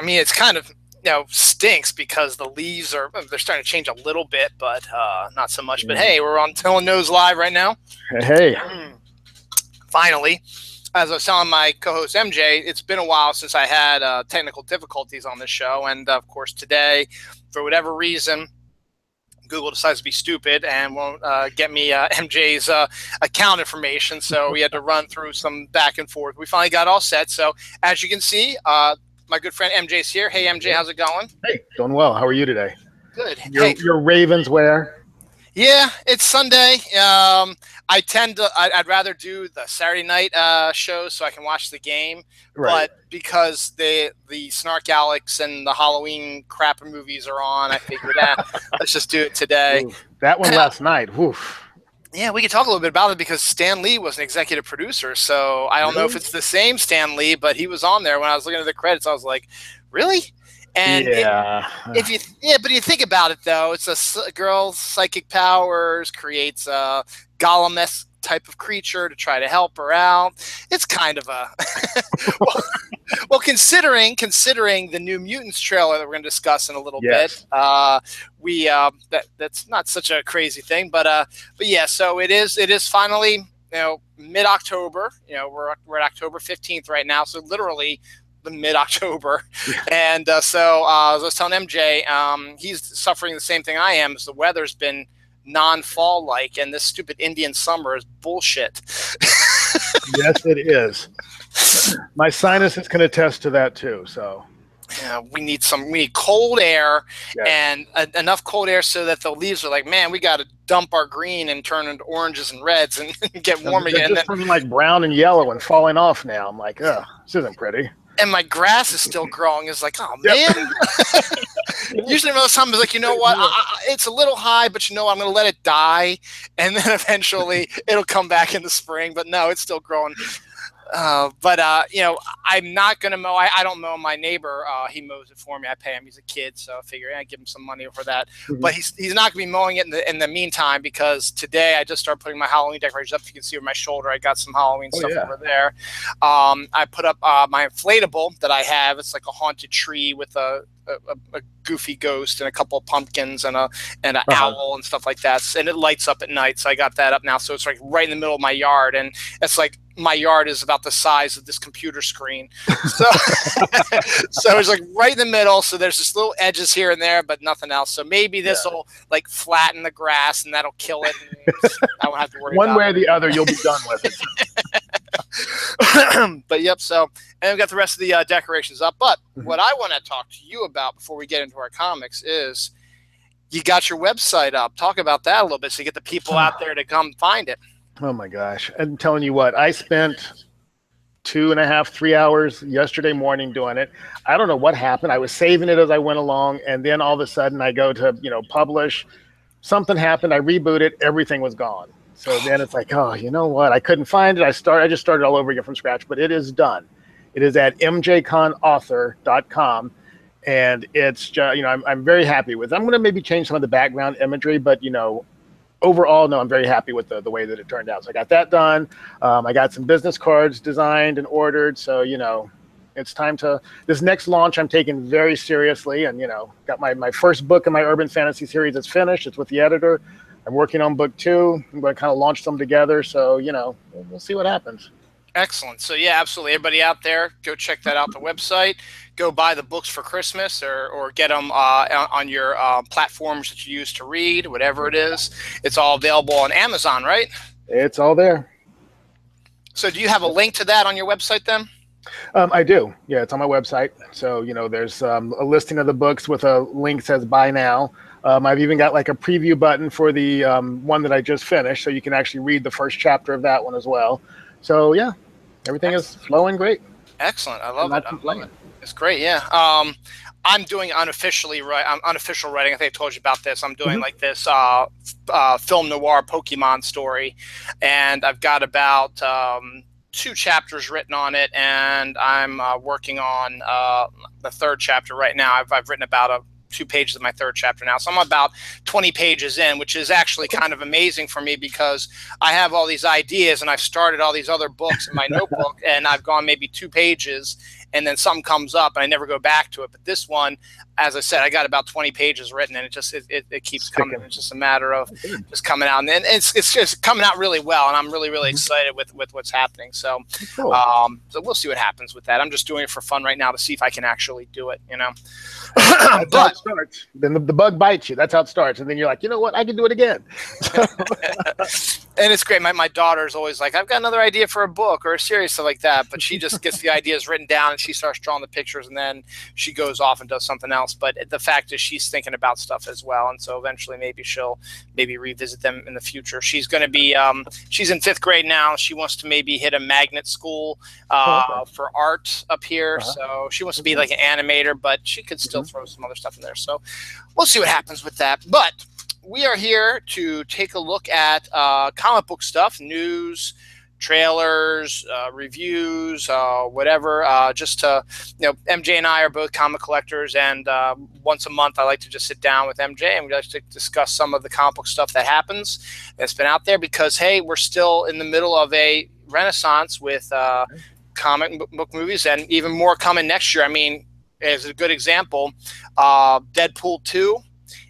I mean, it's kind of, stinks because the leaves they're starting to change a little bit, but not so much. But hey, we're on Telling Nose Live right now. Hey. Finally, as I was telling my co-host MJ, it's been a while since I had technical difficulties on this show. And of course, today, for whatever reason, Google decides to be stupid and won't get me MJ's account information. So we had to run through some back and forth. We finally got all set. So as you can see, my good friend MJ's here. Hey, MJ, how's it going? Hey, doing well. How are you today? Good. Your Ravens wear? Yeah, it's Sunday. I'd rather do the Saturday night show so I can watch the game. Right. But because the Snark Alex and the Halloween crap movies are on, I figured let's just do it today. Ooh, that one last night. Woof. Yeah, we can talk a little bit about it because Stan Lee was an executive producer. So I don't know if it's the same Stan Lee, but he was on there. When I was looking at the credits, I was like, really? And but you think about it though, it's a girl's psychic powers creates a Gollum-esque type of creature to try to help her out. It's kind of a well, considering the New Mutants trailer that we're going to discuss in a little bit, that's not such a crazy thing, but yeah, so it is finally mid-October. We're at October 15th right now, so literally the mid-October. And so as I was telling MJ, he's suffering the same thing I am. Is the weather's been non-fall like, and this stupid Indian summer is bullshit. Yes, it is. My sinuses can attest to that too. So we need cold air, and enough cold air so that the leaves are like, man, we got to dump our green and turn into oranges and reds and get warm again. They're just turning like brown and yellow and falling off now. I'm like, this isn't pretty. And my grass is still growing. It's like, oh, man. Usually most times it's like, you know what? It's a little high, but I'm going to let it die. And then eventually it'll come back in the spring. But no, it's still growing. I'm not going to mow. I don't mow. My neighbor, he mows it for me. I pay him. He's a kid, so I figure I give him some money for that. Mm-hmm. But he's not going to be mowing it in the meantime, because today I just started putting my Halloween decorations up. You can see over my shoulder, I got some Halloween stuff over there. I put up my inflatable that I have. It's like a haunted tree with a goofy ghost and a couple of pumpkins and an owl and stuff like that, and it lights up at night. So I got that up now, so it's like right in the middle of my yard, and it's like my yard is about the size of this computer screen. So so it's like right in the middle. So there's just little edges here and there, but nothing else. So maybe this will like flatten the grass and that'll kill it. And I won't have to worry about it. One way or the other, you'll be done with it. But yep. So, and we've got the rest of the decorations up. But what I want to talk to you about before we get into our comics is you got your website up. Talk about that a little bit so you get the people out there to come find it. Oh my gosh. I'm telling you what, I spent 2.5, 3 hours yesterday morning doing it. I don't know what happened. I was saving it as I went along, and then all of a sudden I go to, publish. Something happened. I rebooted. Everything was gone. So then it's like, oh, you know what? I couldn't find it. I just started all over again from scratch, but it is done. It is at mjconauthor.com. And it's just, I'm very happy with it. I'm going to maybe change some of the background imagery, but, overall, no, I'm very happy with the way that it turned out. So I got that done. I got some business cards designed and ordered. So, it's time to, this next launch I'm taking very seriously. And, got my first book in my urban fantasy series. It's finished. It's with the editor. I'm working on book 2. I'm going to kind of launch them together. So, we'll see what happens. Excellent. So, yeah, absolutely. Everybody out there, go check that out, the website. Go buy the books for Christmas or get them on your platforms that you use to read, whatever it is. It's all available on Amazon, right? It's all there. So do you have a link to that on your website then? I do. Yeah, it's on my website. So, there's a listing of the books with a link that says buy now. I've even got like a preview button for the one that I just finished, so you can actually read the first chapter of that one as well. So, yeah, everything is flowing great. Excellent. I love it. It's great, yeah. I'm doing unofficial writing. I think I told you about this. I'm doing like this film noir Pokemon story, and I've got about 2 chapters written on it, and I'm working on the 3rd chapter right now. I've written about 2 pages of my 3rd chapter now. So I'm about 20 pages in, which is actually kind of amazing for me because I have all these ideas and I've started all these other books in my notebook and I've gone maybe 2 pages and then something comes up and I never go back to it. But this one, as I said, I got about 20 pages written, and it keeps coming. It's just a matter of just coming out, and it's just coming out really well, and I'm really excited with what's happening. So, Cool. so we'll see what happens with that. I'm just doing it for fun right now to see if I can actually do it. That's how it starts. Then the bug bites you. That's how it starts, and then you're like, you know what? I can do it again. And it's great. My daughter's always like, I've got another idea for a book or a series, stuff like that. But she just gets the ideas written down and she starts drawing the pictures, and then she goes off and does something else. But the fact is, she's thinking about stuff as well. And so eventually maybe she'll revisit them in the future. She's going to be, she's in 5th grade now. She wants to maybe hit a magnet school for art up here. So she wants to be like an animator, but she could still throw some other stuff in there. So we'll see what happens with that. But we are here to take a look at comic book stuff, news, trailers, reviews, whatever. Just to, MJ and I are both comic collectors, and once a month I like to just sit down with MJ and we like to discuss some of the comic book stuff that happens that's been out there, because hey, we're still in the middle of a renaissance with comic book movies, and even more coming next year. I mean, as a good example, Deadpool 2.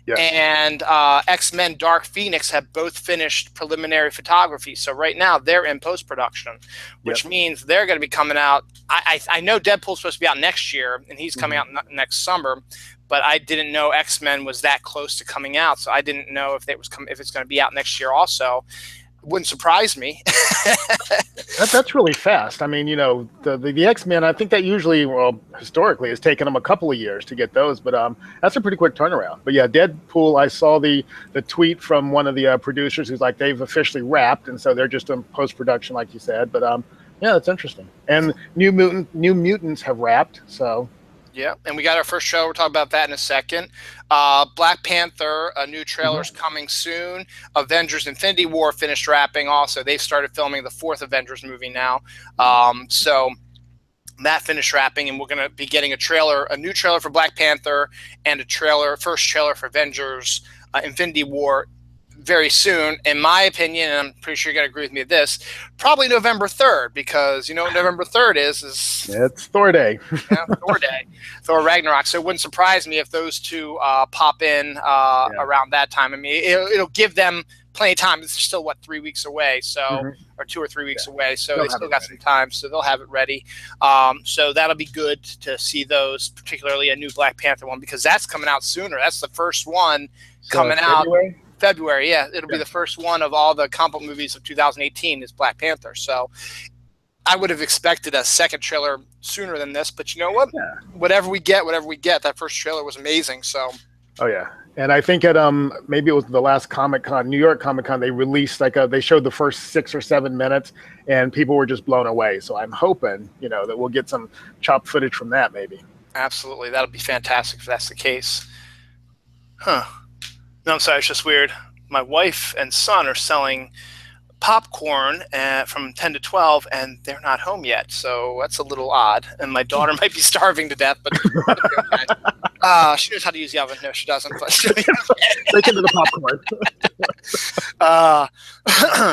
Yes. And X-Men Dark Phoenix have both finished preliminary photography. So right now they're in post-production, which means they're going to be coming out. I know Deadpool's supposed to be out next year, and he's coming out next summer, but I didn't know X-Men was that close to coming out. So I didn't know if it's going to be out next year also. Wouldn't surprise me. That's really fast. I mean, the X-Men, I think that usually, well, historically, has taken them a couple of years to get those, but that's a pretty quick turnaround. But yeah, Deadpool, I saw the tweet from one of the producers who's like, they've officially wrapped, and so they're just in post-production, like you said. But yeah, that's interesting. And New Mutants have wrapped, so. Yeah, and we got our first show. We'll talk about that in a second. Black Panther, a new trailer's coming soon. Avengers Infinity War finished wrapping also. They've started filming the 4th Avengers movie now. So that finished wrapping, and we're going to be getting a new trailer for Black Panther, and first trailer for Avengers Infinity War very soon, in my opinion, and I'm pretty sure you're going to agree with me at this, probably November 3rd, because you know what November 3rd is it's Thor Day. Thor Day, Thor Ragnarok. So it wouldn't surprise me if those two pop in around that time. I mean, it'll give them plenty of time. It's still 3 weeks away, so or 2 or 3 weeks away, so they still got some time, so they'll have it ready. So that'll be good to see those, particularly a new Black Panther one, because that's coming out sooner. That's the first one coming out. February, yeah. It'll be the first one of all the comic book movies of 2018 is Black Panther. So I would have expected a second trailer sooner than this, but you know what? Yeah. Whatever we get, that first trailer was amazing. So. Oh yeah, and I think at maybe it was the last Comic-Con, New York Comic-Con, they released they showed the first 6 or 7 minutes, and people were just blown away. So I'm hoping that we'll get some chopped footage from that maybe. Absolutely, that'll be fantastic if that's the case. Huh. No, I'm sorry, it's just weird. My wife and son are selling popcorn from 10 to 12, and they're not home yet, so that's a little odd. And my daughter might be starving to death, but she knows how to use the oven. No, she doesn't. But break into the popcorn.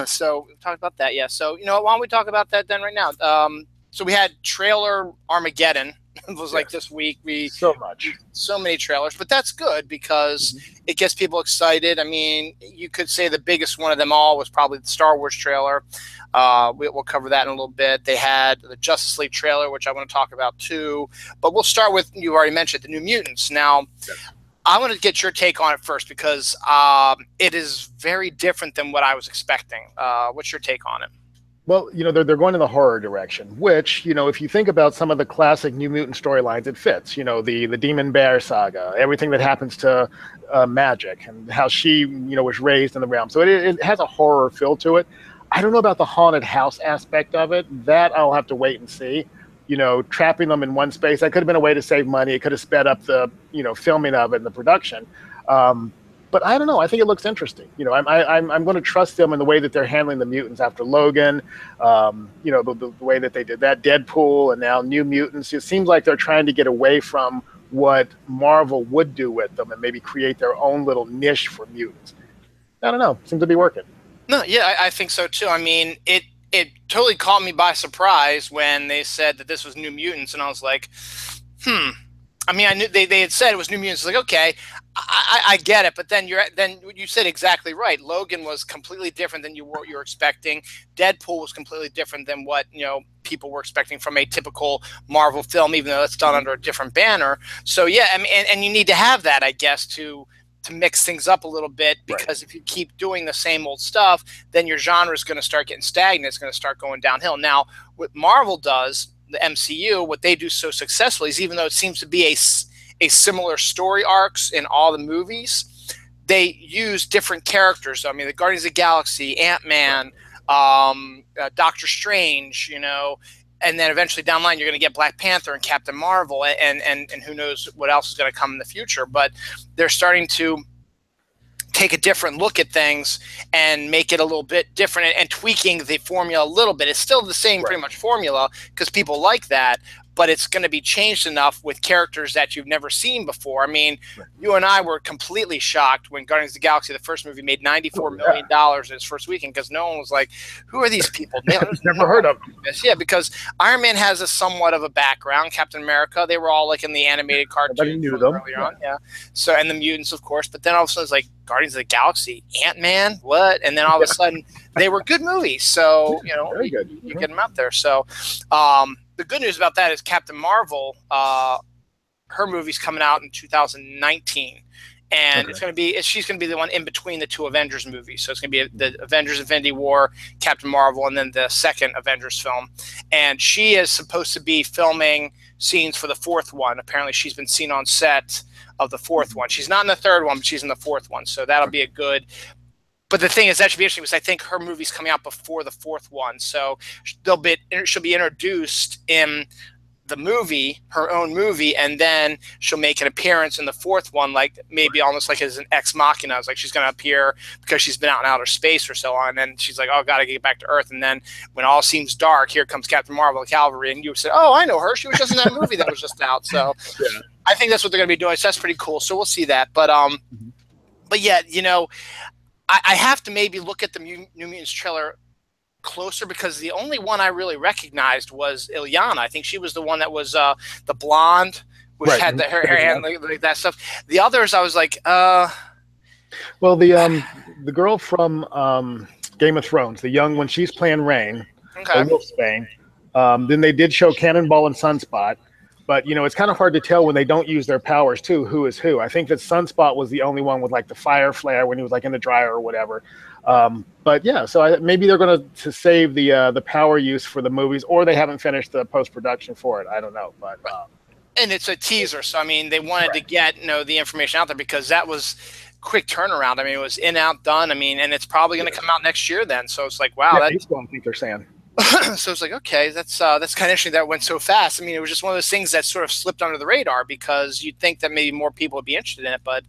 So we'll talk about that, yeah. So, why don't we talk about that then right now? So we had trailer Armageddon. It was like this week. So many trailers, but that's good because it gets people excited. I mean, you could say the biggest one of them all was probably the Star Wars trailer. We'll cover that in a little bit. They had the Justice League trailer, which I want to talk about too. But we'll start with, you already mentioned, the New Mutants. Now, I want to get your take on it first because it is very different than what I was expecting. What's your take on it? Well, they're going in the horror direction, which, if you think about some of the classic New Mutant storylines, it fits. The Demon Bear saga, everything that happens to Magic, and how she, was raised in the realm. So it has a horror feel to it. I don't know about the haunted house aspect of it. That I'll have to wait and see. Trapping them in one space, that could have been a way to save money. It could have sped up the, filming of it and the production. But I don't know. I think it looks interesting. I'm going to trust them in the way that they're handling the mutants after Logan. The way that they did that, Deadpool, and now New Mutants. It seems like they're trying to get away from what Marvel would do with them and maybe create their own little niche for mutants. I don't know. Seems to be working. No, yeah, I think so too. I mean, it totally caught me by surprise when they said that this was New Mutants, and I was like, I mean, I knew they had said it was New Mutants. Like, okay, I get it, but then you said exactly right. Logan was completely different than what you were expecting. Deadpool was completely different than what people were expecting from a typical Marvel film, even though it's done under a different banner. So yeah, I mean, and you need to have that, I guess, to mix things up a little bit, because if you keep doing the same old stuff, then your genre is going to start getting stagnant. It's going to start going downhill. Now, what Marvel does, the MCU, what they do so successfully is, even though it seems to be a similar story arcs in all the movies, they use different characters. I mean, the Guardians of the Galaxy, Ant-Man, Doctor Strange, and then eventually down the line, you're going to get Black Panther and Captain Marvel, and who knows what else is going to come in the future. But they're starting to take a different look at things and make it a little bit different, and tweaking the formula a little bit. It's still the same pretty much formula, because people like that, but it's going to be changed enough with characters that you've never seen before. I mean, you and I were completely shocked when Guardians of the Galaxy, the first movie, made $94 million in its first weekend, because no one was like, who are these people? Never heard of them. Yeah, because Iron Man has a somewhat of a background. Captain America, they were all like in the animated cartoon earlier on. Yeah. So, and the mutants, of course, but then all of a sudden it's like Guardians of the Galaxy, Ant-Man, what? And then all of a sudden they were good movies. So, Very good. You get them out there. So, the good news about that is Captain Marvel, her movie's coming out in 2019, and it's going to be she's going to be the one in between the two Avengers movies. So it's going to be the Avengers: Infinity War, Captain Marvel, and then the second Avengers film. And she is supposed to be filming scenes for the fourth one. Apparently, she's been seen on set of the fourth one. She's not in the third one, but she's in the fourth one. So that'll be a good. But the thing is, that should be interesting, because I think her movie's coming out before the fourth one. So she'll be introduced in the movie, her own movie, and then she'll make an appearance in the fourth one, like maybe almost like as an ex machina. It's like she's going to appear because she's been out in outer space for so long, and then she's like, oh, got to get back to Earth. And then when all seems dark, here comes Captain Marvel, Calvary, and you said, oh, I know her. She was just in that movie that was just out. So I think that's what they're going to be doing. So that's pretty cool. So we'll see that. But yeah, I have to maybe look at the New Mutants trailer closer, because the only one I really recognized was Illyana. I think she was the one that was the blonde, which had the her hair and like that stuff. The others, I was like, Well, the girl from Game of Thrones, the young one, she's playing Rain, Wolfsbane. Then they did show Cannonball and Sunspot. But, it's kind of hard to tell when they don't use their powers, too, who is who. I think that Sunspot was the only one with, like, the fire flare when he was, like, in the dryer or whatever. But, yeah, so maybe they're going to save the power use for the movies, or they haven't finished the post-production for it. I don't know. But and it's a teaser, so, I mean, they wanted to get, the information out there, because that was quick turnaround. I mean, it was in, out, done. I mean, and it's probably going to come out next year then. So it's like, wow. Yeah, that's what I think they're saying. So it's like, okay, that's kind of interesting that it went so fast. I mean, it was just one of those things that sort of slipped under the radar, because you'd think that maybe more people would be interested in it. But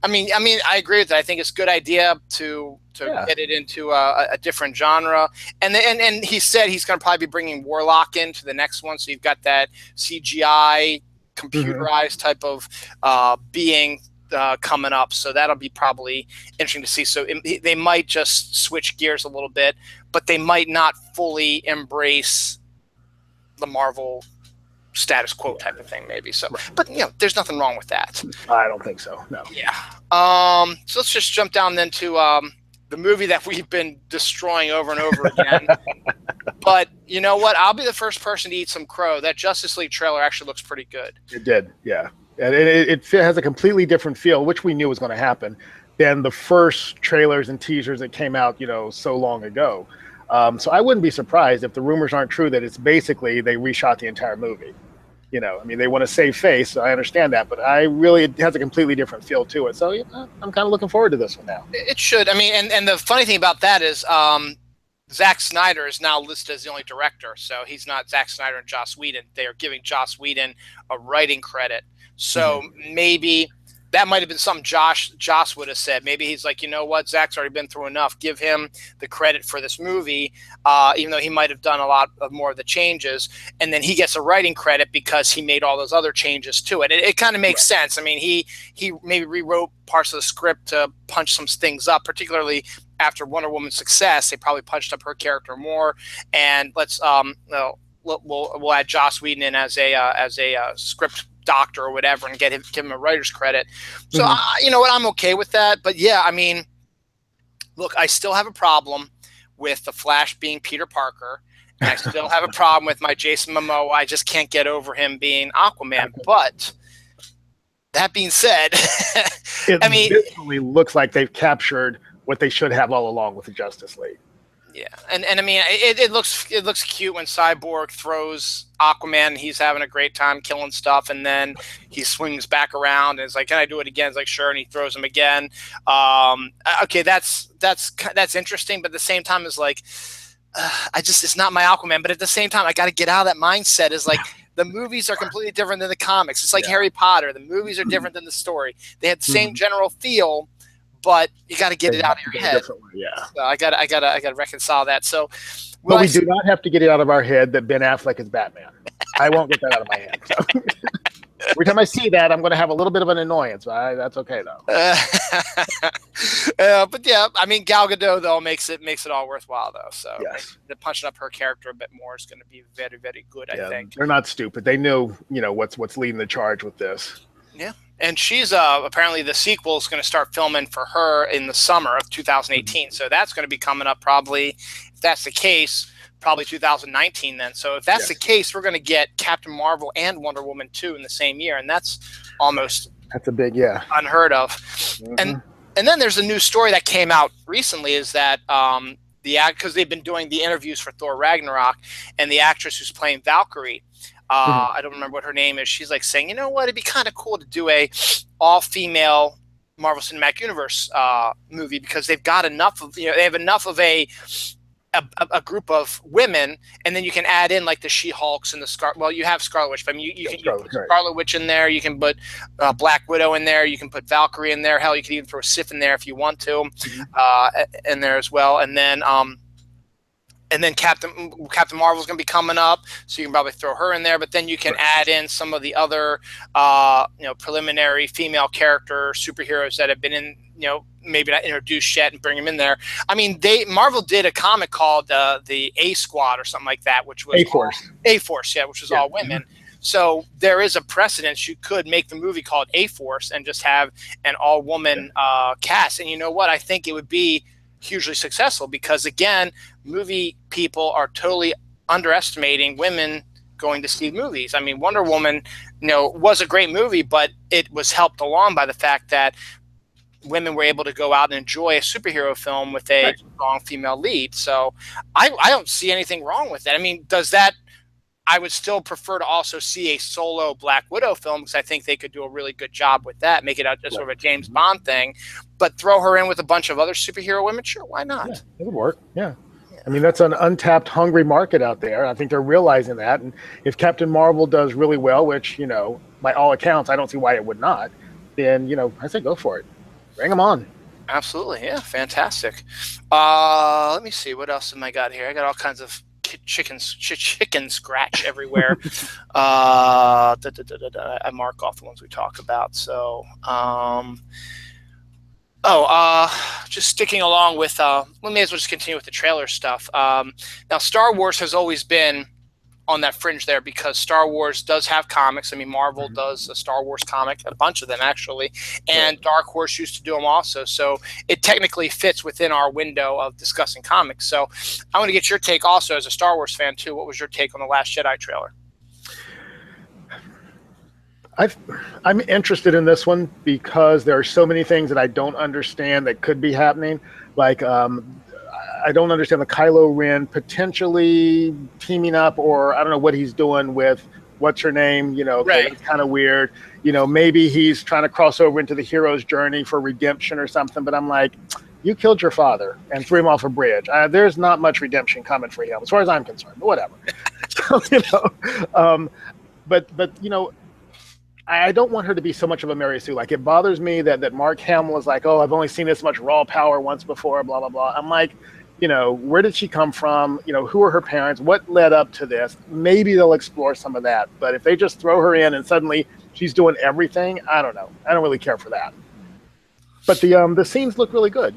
I mean, I agree with that. I think it's a good idea to get it into a different genre. And he said he's going to probably be bringing Warlock into the next one. So you've got that CGI computerized type of being coming up, so that'll be probably interesting to see. So they might just switch gears a little bit, but they might not fully embrace the Marvel status quo type of thing, maybe. So, but there's nothing wrong with that. I don't think so. No. Yeah. So let's just jump down then to the movie that we've been destroying over and over again. But you know what? I'll be the first person to eat some crow. That Justice League trailer actually looks pretty good. It did, yeah. And it has a completely different feel, which we knew was going to happen, than the first trailers and teasers that came out, so long ago. So I wouldn't be surprised if the rumors aren't true that it's basically they reshot the entire movie. I mean, they want to save face, so I understand that, but it has a completely different feel to it. So I'm kind of looking forward to this one now. It should. I mean, and the funny thing about that is Zack Snyder is now listed as the only director, so he's not Zack Snyder and Joss Whedon. They are giving Joss Whedon a writing credit. So maybe that might have been something Joss would have said. Maybe he's like, you know what, Zack's already been through enough. Give him the credit for this movie, even though he might have done a lot of more of the changes. And then he gets a writing credit because he made all those other changes to it. It kind of makes sense. I mean, he maybe rewrote parts of the script to punch some things up, particularly after Wonder Woman's success, they probably punched up her character more. And let's we'll add Joss Whedon in as a script doctor or whatever, and give him a writer's credit. So you know what, I'm okay with that. But yeah, I mean, look, I still have a problem with the Flash being Peter Parker, and I still have a problem with my Jason Momoa. I just can't get over him being Aquaman. But that being said, I mean, it visually looks like they've captured what they should have all along with the Justice League. Yeah, and I mean, it looks cute when Cyborg throws Aquaman and he's having a great time killing stuff, and then he swings back around and it's like, "Can I do it again?" It's like, "Sure," and he throws him again. Okay, that's interesting, but at the same time, it's like, it's not my Aquaman. But at the same time, I got to get out of that mindset. Is like, the movies are completely different than the comics. It's like Harry Potter. The movies are different than the story. They had the same general feel, but you got to get it out of your head. Yeah, so I got to reconcile that. So, but we do not have to get it out of our head that Ben Affleck is Batman. I won't get that out of my head. So. Every time I see that, I'm going to have a little bit of an annoyance. But that's okay though. But yeah, I mean, Gal Gadot though makes it all worthwhile though. So the punching up her character a bit more is going to be very, very good. I think they're not stupid. They know, what's leading the charge with this. Yeah. And she's apparently the sequel is going to start filming for her in the summer of 2018. So that's going to be coming up probably, if that's the case, probably 2019 then. So if that's the case, we're going to get Captain Marvel and Wonder Woman 2 in the same year. And that's a big, unheard of. And then there's a new story that came out recently is that because they've been doing the interviews for Thor Ragnarok, and the actress who's playing Valkyrie, I don't remember what her name is. She's like saying, you know what, it'd be kind of cool to do a all-female Marvel Cinematic Universe movie, because they've got enough of, they have enough of a group of women, and then you can add in like the She-Hulks and you have Scarlet Witch, but I mean, you can put Scarlet Witch in there, you can put Black Widow in there, you can put Valkyrie in there, hell, you can even throw Sif in there if you want to, in there as well, and then Captain Marvel's going to be coming up, so you can probably throw her in there. But then you can add in some of the other, preliminary female character superheroes that have been in, maybe not introduced yet, and bring them in there. I mean, Marvel did a comic called the A Squad or something like that, which was A-Force, which was all women. So there is a precedent. You could make the movie called A-Force and just have an all-woman cast. And you know what? I think it would be hugely successful, because again, movie people are totally underestimating women going to see movies. I mean, Wonder Woman, was a great movie, but it was helped along by the fact that women were able to go out and enjoy a superhero film with a strong female lead. So I don't see anything wrong with that. I mean, I would still prefer to also see a solo Black Widow film, because I think they could do a really good job with that, make it sort of a James Bond thing, but throw her in with a bunch of other superhero women. Sure, why not? Yeah, it would work. Yeah. I mean, that's an untapped, hungry market out there. I think they're realizing that. And if Captain Marvel does really well, which, by all accounts, I don't see why it would not, then, I say go for it. Bring them on. Absolutely. Yeah. Fantastic. Let me see. What else have I got here? I got all kinds of chicken scratch everywhere. I mark off the ones we talk about. So, just sticking along with, we may as well just continue with the trailer stuff. Now, Star Wars has always been on that fringe there, because Star Wars does have comics. I mean, Marvel does a Star Wars comic, a bunch of them actually, and Dark Horse used to do them also. So it technically fits within our window of discussing comics. So I want to get your take also as a Star Wars fan too. What was your take on The Last Jedi trailer? I'm interested in this one because there are so many things that I don't understand that could be happening. Like, I don't understand the Kylo Ren potentially teaming up, or I don't know what he's doing with what's her name. It's kind of weird. Maybe he's trying to cross over into the hero's journey for redemption or something. But I'm like, you killed your father and threw him off a bridge. There's not much redemption coming for him, as far as I'm concerned. But whatever. I don't want her to be so much of a Mary Sue. Like, it bothers me that Mark Hamill is like, oh, I've only seen this much raw power once before, blah, blah, blah. I'm like, where did she come from? Who are her parents? What led up to this? Maybe they'll explore some of that. But if they just throw her in and suddenly she's doing everything, I don't know. I don't really care for that. But the scenes look really good.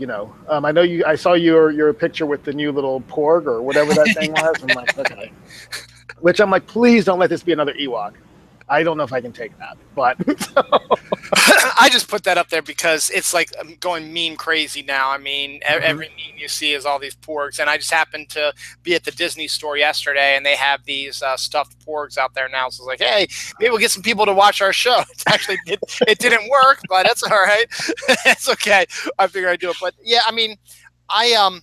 I know I saw your picture with the new little porg or whatever that thing was. I'm like, okay. Which I'm like, please don't let this be another Ewok. I don't know if I can take that, but I just put that up there because it's like I'm going meme crazy now. I mean, every meme you see is all these porgs, and I just happened to be at the Disney store yesterday, and they have these stuffed porgs out there now. So I was like, hey, maybe we'll get some people to watch our show. It didn't work, but that's all right. It's okay. I figured I'd do it, but yeah, I mean, I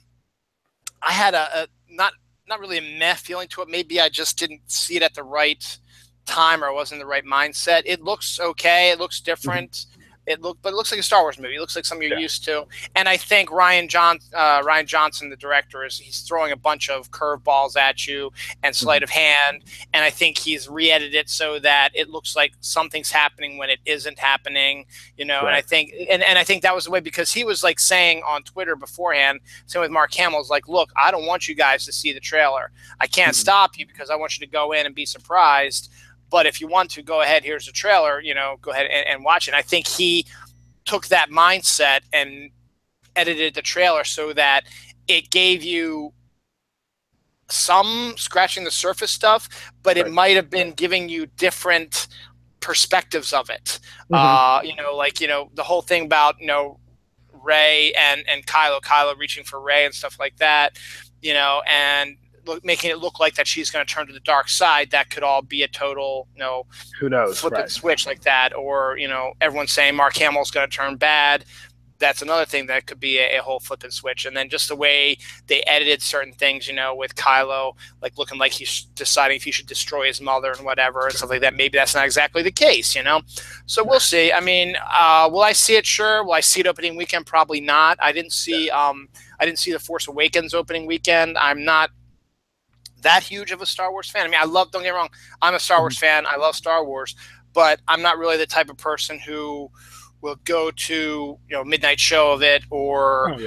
had a not really a meh feeling to it. Maybe I just didn't see it at the right time, or I wasn't in the right mindset. It looks okay. It looks different. But it looks like a Star Wars movie. It looks like something you're used to. And I think Ryan Johnson, the director, he's throwing a bunch of curveballs at you and sleight of hand. And I think he's re-edited it so that it looks like something's happening when it isn't happening. Right. And I think I think that was the way, because he was like saying on Twitter beforehand, same with Mark Hamill, is like, look, I don't want you guys to see the trailer. I can't stop you because I want you to go in and be surprised. But if you want to, go ahead, here's the trailer, go ahead and watch it. And I think he took that mindset and edited the trailer so that it gave you some scratching the surface stuff, but it might have been giving you different perspectives of it. The whole thing about, Rey and Kylo reaching for Rey and stuff like that, and making it look like that she's going to turn to the dark side. That could all be a total, who knows, flip and switch like that. Or, everyone's saying Mark Hamill's going to turn bad. That's another thing that could be a whole flip and switch. And then just the way they edited certain things, with Kylo, like looking like he's deciding if he should destroy his mother and whatever and stuff like that. Maybe that's not exactly the case, So we'll see. I mean, will I see it? Sure. Will I see it opening weekend? Probably not. I didn't see The Force Awakens opening weekend. I'm not that huge of a Star Wars fan. I mean, don't get me wrong, I'm a Star Wars fan. I love Star Wars, but I'm not really the type of person who will go to, midnight show of it or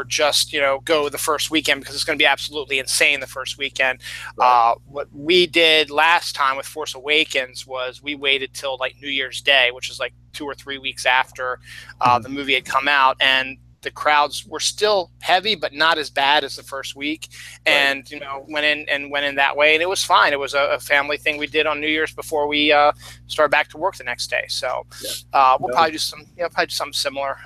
just, go the first weekend, because it's going to be absolutely insane the first weekend. Right. What we did last time with Force Awakens was we waited till like New Year's Day, which is like 2 or 3 weeks after the movie had come out, and the crowds were still heavy, but not as bad as the first week. And, went in that way, and it was fine. It was a family thing we did on New Year's before we started back to work the next day. So we'll probably do something similar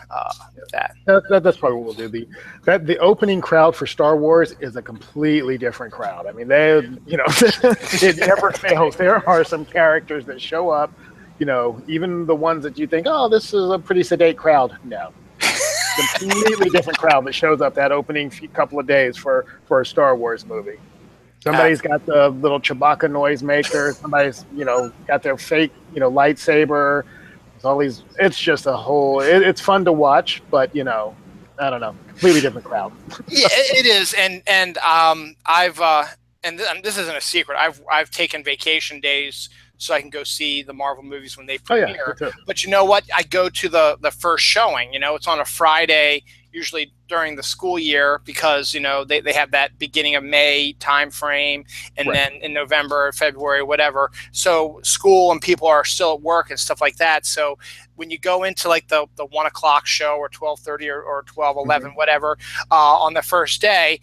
with that. That's probably what we'll do. The opening crowd for Star Wars is a completely different crowd. I mean, it never fails. There are some characters that show up, even the ones that you think, oh, this is a pretty sedate crowd. No. Completely different crowd that shows up that opening couple of days for a Star Wars movie. Somebody's got the little Chewbacca noise maker. Somebody's, got their fake, lightsaber. It's all these. It's just a whole. It's fun to watch, but I don't know. Completely different crowd. Yeah, it is, and I've and this isn't a secret. I've taken vacation days so I can go see the Marvel movies when they premiere. Oh, yeah, but you know what? I go to the first showing. It's on a Friday, usually during the school year, because they have that beginning of May time frame, and then in November, February, whatever. So school and people are still at work and stuff like that. So when you go into like the 1 o'clock show or 12:30 or 12:11, whatever, on the first day,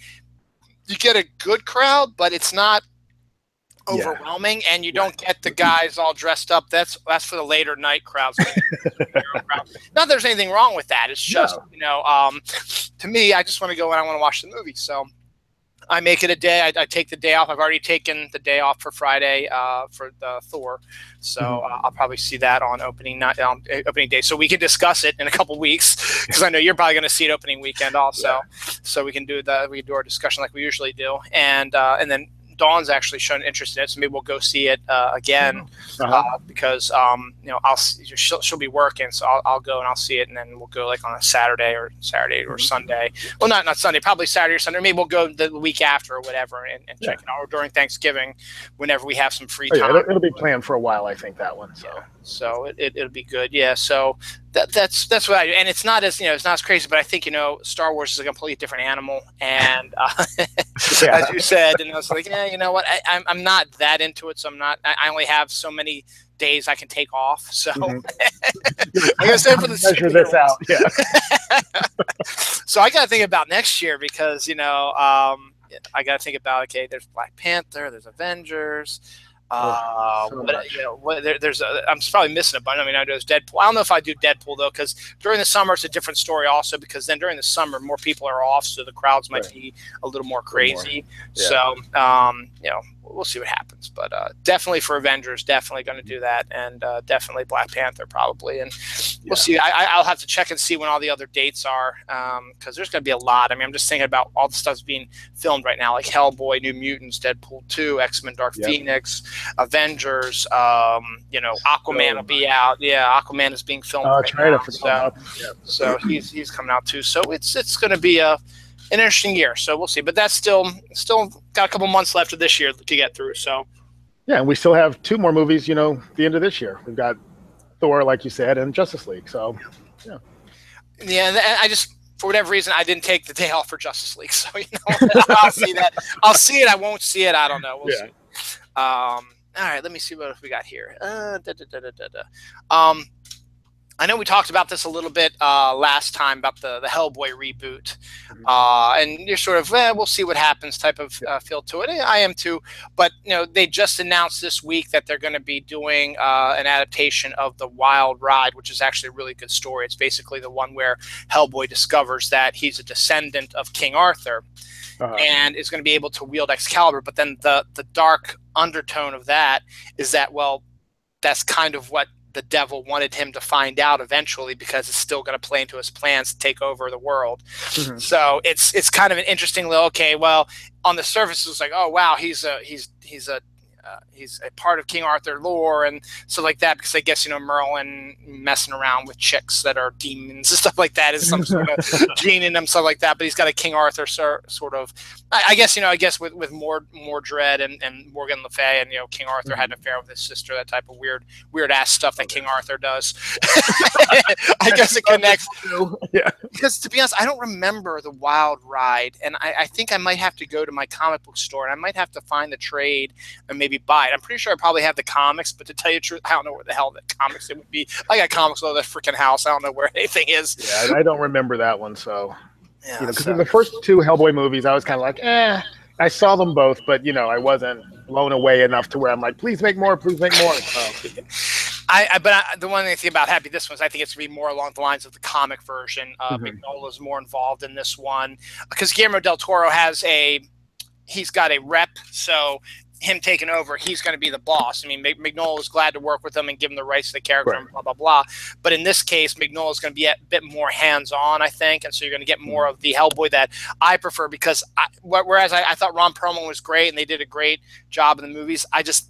you get a good crowd, but it's not overwhelming, and you don't get the guys all dressed up. That's for the later night crowds. Not that there's anything wrong with that. It's just to me, I just want to go and I want to watch the movie. So I make it a day. I take the day off. I've already taken the day off for Friday for the Thor. So I'll probably see that on opening day. So we can discuss it in a couple weeks, because I know you're probably going to see it opening weekend also. Yeah. So we can do our discussion like we usually do, and then Dawn's actually shown interest in it, so maybe we'll go see it again because she'll be working, so I'll go and I'll see it, and then we'll go like on a Saturday or Sunday. Well, not Sunday, probably Saturday or Sunday. Maybe we'll go the week after or whatever and check it out, or during Thanksgiving, whenever we have some free time. It'll be planned for a while, I think, that one. So it'll be good. Yeah. So That's what I do, and it's not as it's not as crazy, but I think Star Wars is a completely different animal, and as you said, and I was like, yeah, you know what, I'm not that into it, so I only have so many days I can take off, so like I said, for the measure this out, yeah. So I got to think about next year because I got to think about, okay, there's Black Panther, there's Avengers. I'm probably missing a bunch. I mean, I do Deadpool. I don't know if I do Deadpool though, because during the summer it's a different story also. Because then during the summer more people are off, so the crowds might be a little more crazy. Yeah. So we'll see what happens. But definitely for Avengers, definitely going to do that, and definitely Black Panther probably, and we'll see. I'll have to check and see when all the other dates are, because there's going to be a lot. I mean, I'm just thinking about all the stuff that's being filmed right now, like Hellboy, New Mutants, Deadpool 2, X-Men, Dark Phoenix. Avengers, Aquaman will be out. Yeah, Aquaman is being filmed right now. So he's coming out too. So it's going to be an interesting year. So we'll see. But that's still got a couple months left of this year to get through. So yeah, and we still have 2 more movies. The end of this year, we've got Thor, like you said, and Justice League. So yeah, and I just, for whatever reason, I didn't take the day off for Justice League. So I'll see that. I'll see it. I won't see it. I don't know. We'll see. All right, let me see what we got here. I know we talked about this a little bit last time about the Hellboy reboot, and you're sort of we'll see what happens type of feel to it. I am too, but they just announced this week that they're going to be doing an adaptation of The Wild Ride, which is actually a really good story. It's basically the one where Hellboy discovers that he's a descendant of King Arthur. And is going to be able to wield Excalibur, but then the dark undertone of that is that, well, that's kind of what the devil wanted him to find out eventually, because it's still going to play into his plans to take over the world. So it's kind of an interesting little, okay, well, on the surface it's like, oh wow, he's a part of King Arthur lore and stuff like that, because I guess Merlin messing around with chicks that are demons and stuff like that is some sort of gene in him, stuff like that. But he's got a King Arthur sort of, I guess with Mordred and Morgan Le Fay, and King Arthur had an affair with his sister, that type of weird ass stuff that King Arthur does. I guess it connects. Yeah. Because to be honest, I don't remember The Wild Ride, and I think I might have to go to my comic book store and I might have to find the trade and maybe buy it. I'm pretty sure I probably have the comics, but to tell you the truth, I don't know where the hell the comics it would be. I got comics all over the freaking house. I don't know where anything is. Yeah, I don't remember that one. So, because in the first 2 Hellboy movies, I was kind of like, I saw them both, but I wasn't blown away enough to where I'm like, please make more, please make more. The one thing about Happy this one is I think it's going to be more along the lines of the comic version. Mignola's more involved in this one because Guillermo del Toro he's got a rep, so him taking over, he's going to be the boss. I mean, Mignola is glad to work with him and give him the rights to the character and blah, blah, blah. But in this case, Mignola is going to be a bit more hands-on, I think. And so you're going to get more of the Hellboy that I prefer, because whereas I thought Ron Perlman was great and they did a great job in the movies,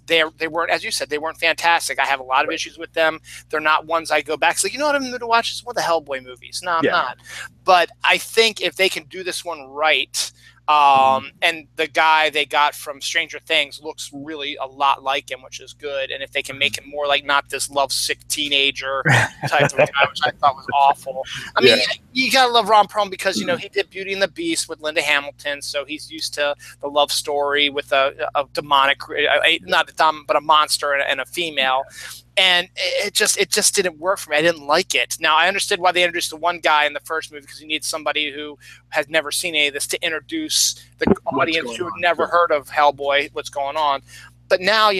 they weren't, as you said, they weren't fantastic. I have a lot of issues with them. They're not ones I go back. It's like, what I'm going to watch is one of the Hellboy movies. No, I'm not. But I think if they can do this one right, and the guy they got from Stranger Things looks really a lot like him, which is good. And if they can make him more like not this lovesick teenager type of guy, which I thought was awful. I mean, you gotta love Ron Perlman because he did Beauty and the Beast with Linda Hamilton, so he's used to the love story with a demonic, not a dom, but a monster and a female. And it just didn't work for me. I didn't like it. Now, I understood why they introduced the one guy in the first movie, because you need somebody who has never seen any of this to introduce the audience who had never heard of Hellboy, what's going on. But now,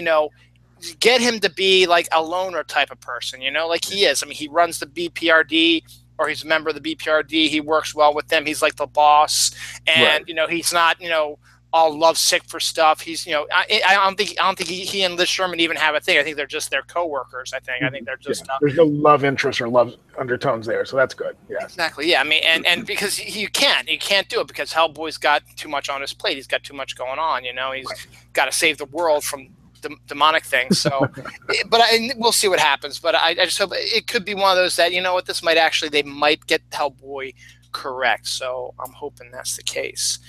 get him to be like a loner type of person, like he is. I mean, he runs the BPRD, or he's a member of the BPRD. He works well with them. He's like the boss. And, he's not, all lovesick for stuff. He's, I don't think he and Liz Sherman even have a thing. I think they're just their coworkers. I think they're just. There's no love interest or love undertones there, so that's good. Yeah. Exactly. Yeah. I mean, and because you can't do it because Hellboy's got too much on his plate. He's got too much going on. He's got to save the world from demonic things. So, but we'll see what happens. But I just hope it could be one of those that this they might get Hellboy correct. So I'm hoping that's the case.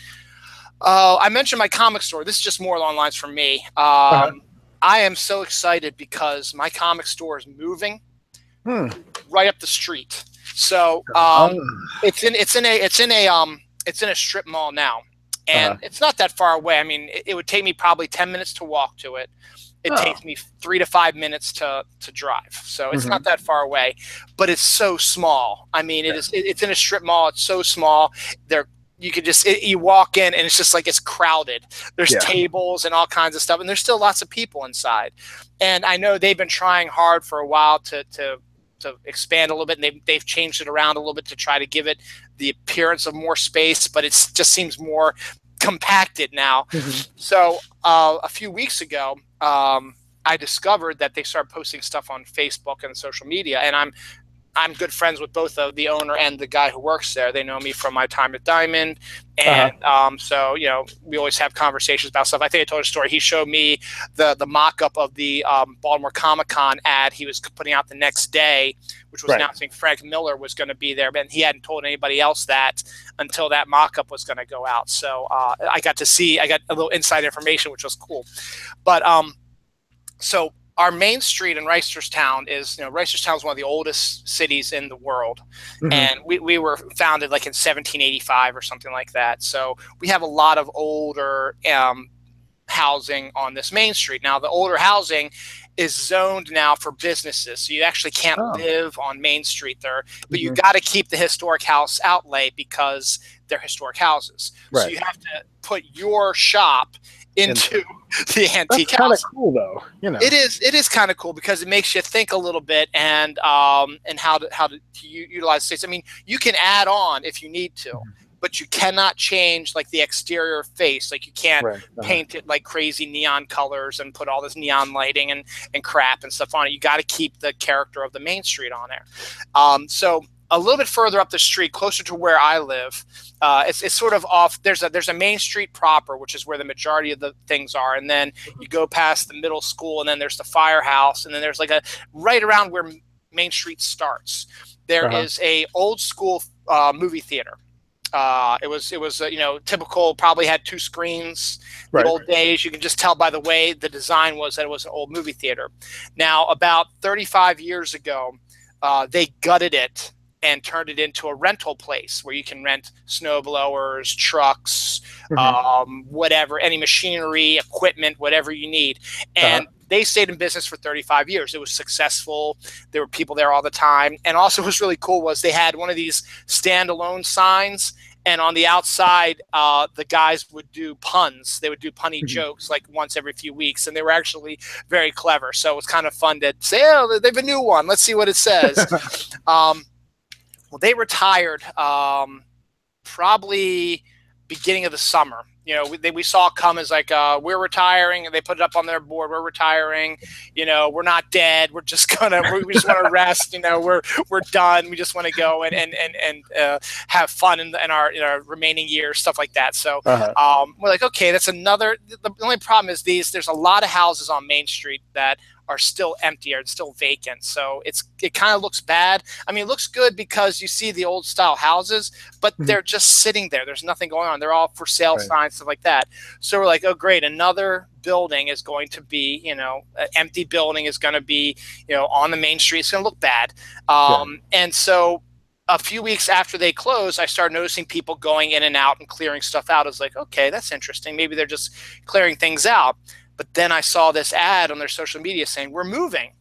I mentioned my comic store. This is just more along lines for me. I am so excited because my comic store is moving. right up the street. So it's in a strip mall now, and it's not that far away. I mean, it would take me probably 10 minutes to walk to it. It takes me 3 to 5 minutes to drive. So it's not that far away, but it's so small. I mean, it's in a strip mall. It's so small. You could just you walk in and it's just like it's crowded. There's tables and all kinds of stuff, and there's still lots of people inside. And I know they've been trying hard for a while to expand a little bit, and they've changed it around a little bit to try to give it the appearance of more space, but it just seems more compacted now. So a few weeks ago, I discovered that they started posting stuff on Facebook and social media, and I'm good friends with both the owner and the guy who works there. They know me from my time at Diamond. And so, you know, we always have conversations about stuff. I think I told a story. He showed me the mock-up of the Baltimore Comic-Con ad he was putting out the next day, which was announcing Frank Miller was going to be there. But he hadn't told anybody else that until that mock-up was going to go out. So I got a little inside information, which was cool. But so our main street in Reisterstown is, Reisterstown is one of the oldest cities in the world. And we were founded like in 1785 or something like that. So we have a lot of older housing on this main street. Now, the older housing is zoned now for businesses. So you actually can't live on Main Street there, but you got to keep the historic house outlay because they're historic houses. So you have to put your shop into the antique house. That's kind of cool, though. It is kind of cool because it makes you think a little bit and how to utilize space. I mean, you can add on if you need to, but you cannot change like the exterior face. Like you can't paint it like crazy neon colors and put all this neon lighting and crap and stuff on it. You got to keep the character of the main street on there. So a little bit further up the street, closer to where I live, it's sort of off. There's a Main Street proper, which is where the majority of the things are, and then you go past the middle school, and then there's the firehouse, and then there's like right around where Main Street starts. There is a old school movie theater. It was typical. Probably had 2 screens. The old days. You can just tell by the way the design was that it was an old movie theater. Now, about 35 years ago, they gutted it and turned it into a rental place where you can rent snowblowers, trucks, whatever, any machinery, equipment, whatever you need. And they stayed in business for 35 years. It was successful. There were people there all the time. And also what was really cool was they had one of these standalone signs. And on the outside, the guys would do puns. They would do punny jokes like once every few weeks. And they were actually very clever. So it was kind of fun to say, oh, they have a new one. Let's see what it says. Well, they retired probably beginning of the summer. We saw it come as like, we're retiring, and they put it up on their board. We're retiring. We're not dead. We're just we just want to rest. We're done. We just want to go and have fun in our remaining years, stuff like that. So we're like, okay, that's another. The only problem is there's a lot of houses on Main Street that are still empty or still vacant. So it kind of looks bad. I mean, it looks good because you see the old style houses, but they're just sitting there. There's nothing going on. They're all for sale signs, stuff like that. So we're like, oh, great. Another building is going to be, an empty building is going to be, on the Main Street. It's going to look bad. And so a few weeks after they closed, I started noticing people going in and out and clearing stuff out. I was like, okay, that's interesting. Maybe they're just clearing things out. But then I saw this ad on their social media saying, we're moving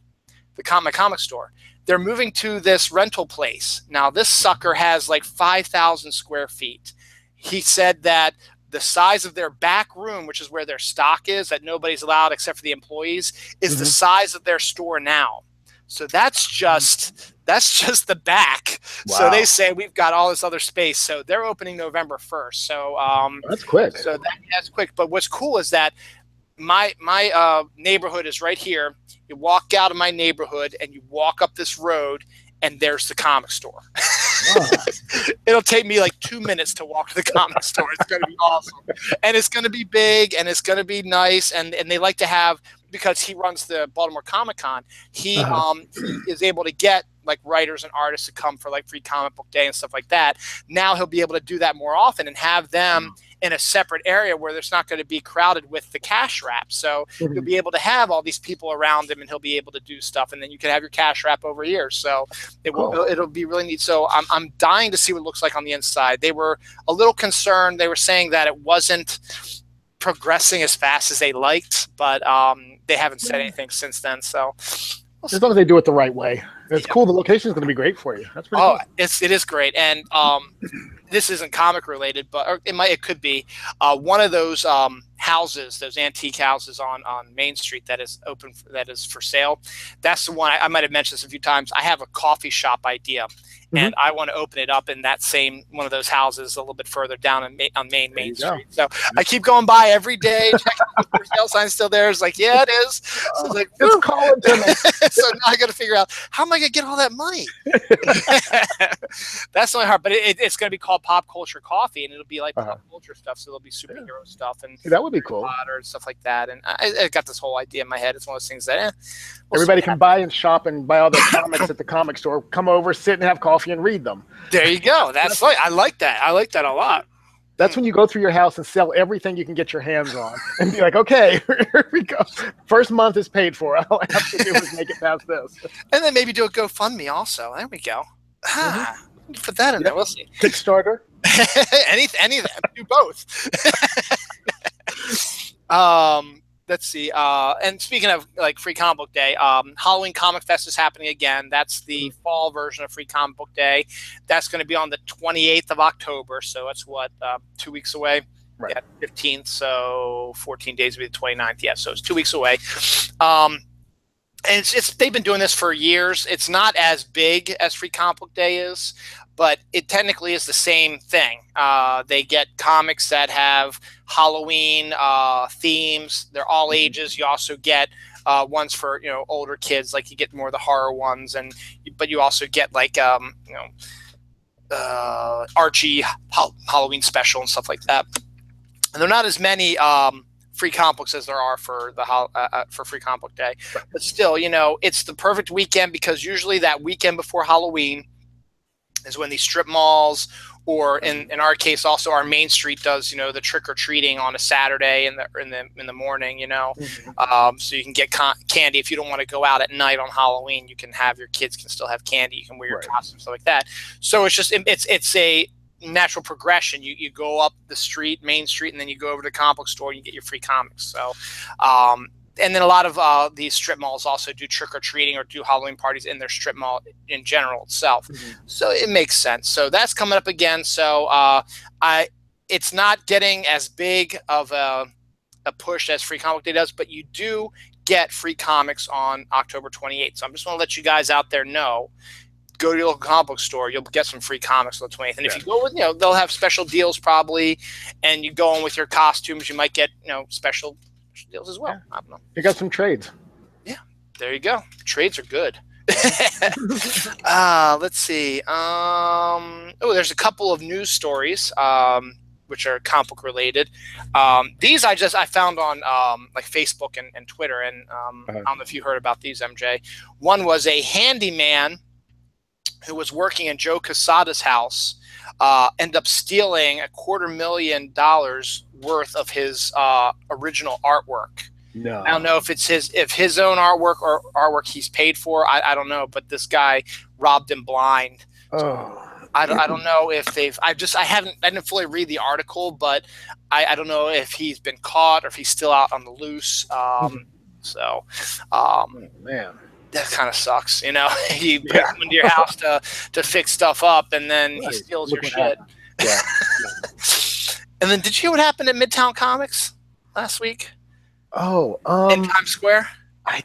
my comic store. They're moving to this rental place. Now, this sucker has like 5,000 square feet. He said that the size of their back room, which is where their stock is, that nobody's allowed except for the employees, is the size of their store now. So that's just the back. Wow. So they say we've got all this other space. So they're opening November 1st. So that's quick. So that's quick. But what's cool is that my neighborhood is right here. You walk out of my neighborhood and you walk up this road, and there's the comic store. Wow. It'll take me like 2 minutes to walk to the comic store. It's going to be awesome. And it's going to be big, and it's going to be nice. And they like to have, because he runs the Baltimore Comic-Con, he is able to get like writers and artists to come for like free comic book day and stuff like that. Now he'll be able to do that more often and have them in a separate area where there's not going to be crowded with the cash wrap. So you'll be able to have all these people around him, and he'll be able to do stuff, and then you can have your cash wrap over here. So it'll be really neat. So I'm dying to see what it looks like on the inside. They were a little concerned. They were saying that it wasn't progressing as fast as they liked, but they haven't said anything since then. So as long as they do it the right way. It's cool. The location is going to be great for you. That's pretty cool. It is great. And this isn't comic related, but it could be one of those houses, those antique houses on Main Street that is open, that is for sale. That's the one I might have mentioned this a few times. I have a coffee shop idea, and I want to open it up in that same one of those houses a little bit further down on Main Street. So I keep going by every day, checking if the sale sign's still there. It's like, yeah, it is. So it's like, it's calling to me. So now I got to figure out, how am I going to get all that money? That's the only hard, but it's going to be called Pop Culture Coffee, and it'll be like pop culture stuff. So there'll be superhero stuff and that would be cool, Potter and stuff like that. And I got this whole idea in my head. It's one of those things that everybody can buy and shop and buy all their comics at the comic store. Come over, sit and have coffee and read them. There you go. That's right. I like that. I like that a lot. That's when you go through your house and sell everything you can get your hands on and be like, okay, here we go. First month is paid for. All I have to do is make it past this. And then maybe do a GoFundMe also. There we go. Put that in there. We'll see. Kickstarter. any of them. Do both. Let's see. And speaking of like Free Comic Book Day, Halloween Comic Fest is happening again. That's the fall version of Free Comic Book Day. That's going to be on the 28th of October. So that's 2 weeks away. Right. Yeah, 15th. So 14 days will be the 29th. Yeah. So it's 2 weeks away. And they've been doing this for years. It's not as big as Free Comic Book Day is, but it technically is the same thing. They get comics that have Halloween themes. They're all ages. You also get ones for older kids, like you get more of the horror ones, but you also get like Archie Halloween special and stuff like that. And they're not as many free comic books as there are for for Free Comic Book Day, but still, it's the perfect weekend, because usually that weekend before Halloween is when these strip malls, or in our case also our Main Street does the trick-or-treating on a Saturday in the morning, so you can get candy. If you don't want to go out at night on Halloween, you can have your kids can still have candy. You can wear your costume, stuff like that. So it's just it's a natural progression. You go up the street, Main Street, and then you go over to the comic book store and you get your free comics. So and then a lot of these strip malls also do trick-or-treating or do Halloween parties in their strip mall in general itself. So it makes sense. So that's coming up again. So it's not getting as big of a push as Free Comic Day does, but you do get free comics on October 28th. So I'm just want to let you guys out there know, go to your local comic book store, you'll get some free comics on the 20th. And if you go with, they'll have special deals probably, and you go in with your costumes, you might get, special deals as well. I don't know. You got some trades. Yeah, there you go. Trades are good. Let's see. There's a couple of news stories which are comic book related. These I found on like Facebook and Twitter, and I don't know if you heard about these, MJ. One was a handyman who was working in Joe Quesada's house, ended up stealing $250,000 worth of his original artwork. No, I don't know if it's his own artwork or artwork he's paid for. I don't know, but this guy robbed him blind. Oh. I don't know if I didn't fully read the article, but I don't know if he's been caught or if he's still out on the loose. Man. That kind of sucks, you bring him into your house to fix stuff up, and then he steals your shit. Yeah. And then, did you hear what happened at Midtown Comics last week? Oh, in Times Square. I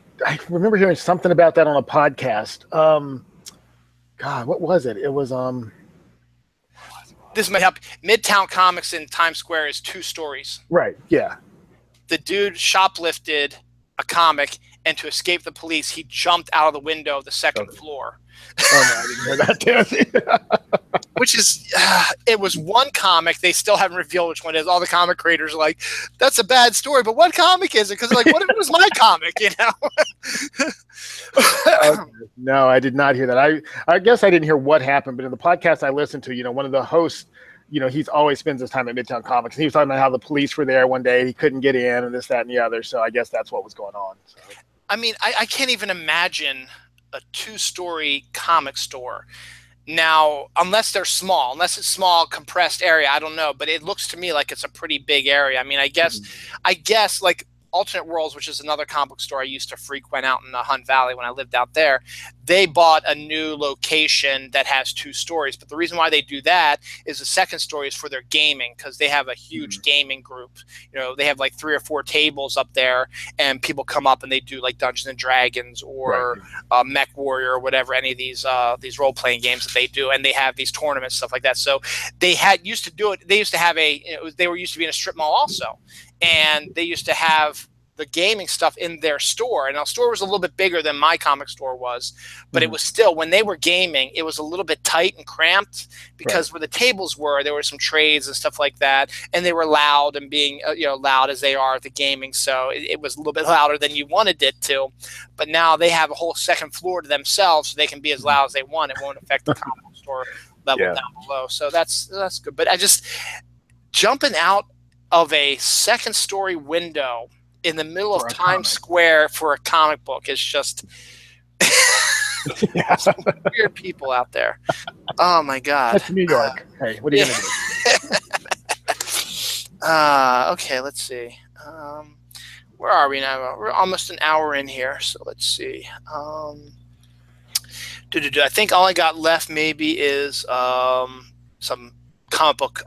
remember hearing something about that on a podcast. God, what was it? It was This might help. Midtown Comics in Times Square is 2 stories. Right. Yeah. The dude shoplifted a comic, and to escape the police, he jumped out of the window of the second floor. Oh, no, I didn't hear that, too. Which is, it was one comic. They still haven't revealed which one it is. All the comic creators are like, that's a bad story, but what comic is it? Because like, what if it was my comic, No, I did not hear that. I guess I didn't hear what happened, but in the podcast I listened to, one of the hosts he's always spends his time at Midtown Comics. And he was talking about how the police were there one day, he couldn't get in, and this, that, and the other. So I guess that's what was going on. So. I mean, I can't even imagine a 2-story comic store. Now, unless they're small, unless it's small, compressed area, I don't know. But it looks to me like it's a pretty big area. I mean, I guess like Alternate Worlds, which is another comic book store I used to frequent out in the Hunt Valley when I lived out there, they bought a new location that has 2 stories. But the reason why they do that is the second story is for their gaming, because they have a huge gaming group. They have like 3 or 4 tables up there, and people come up and they do like Dungeons and Dragons or Mech Warrior or whatever, any of these role-playing games that they do, and they have these tournaments, stuff like that. So they used to do it. They used to have they were used to be in a strip mall also. And they used to have the gaming stuff in their store. And our store was a little bit bigger than my comic store was. But it was still, when they were gaming, it was a little bit tight and cramped because where the tables were, there were some trades and stuff like that. And they were loud and being, loud as they are at the gaming. So it was a little bit louder than you wanted it to. But now they have a whole second floor to themselves, so they can be as loud as they want. It won't affect the comic store level down below. So that's good. But I just, jumping out of a second-story window in the middle of Times Square for a comic book is just some weird people out there. Oh my God! That's New York. Hey, what are you gonna do? Okay, let's see. Where are we now? We're almost an hour in here, so let's see. I think all I got left maybe is some comic book.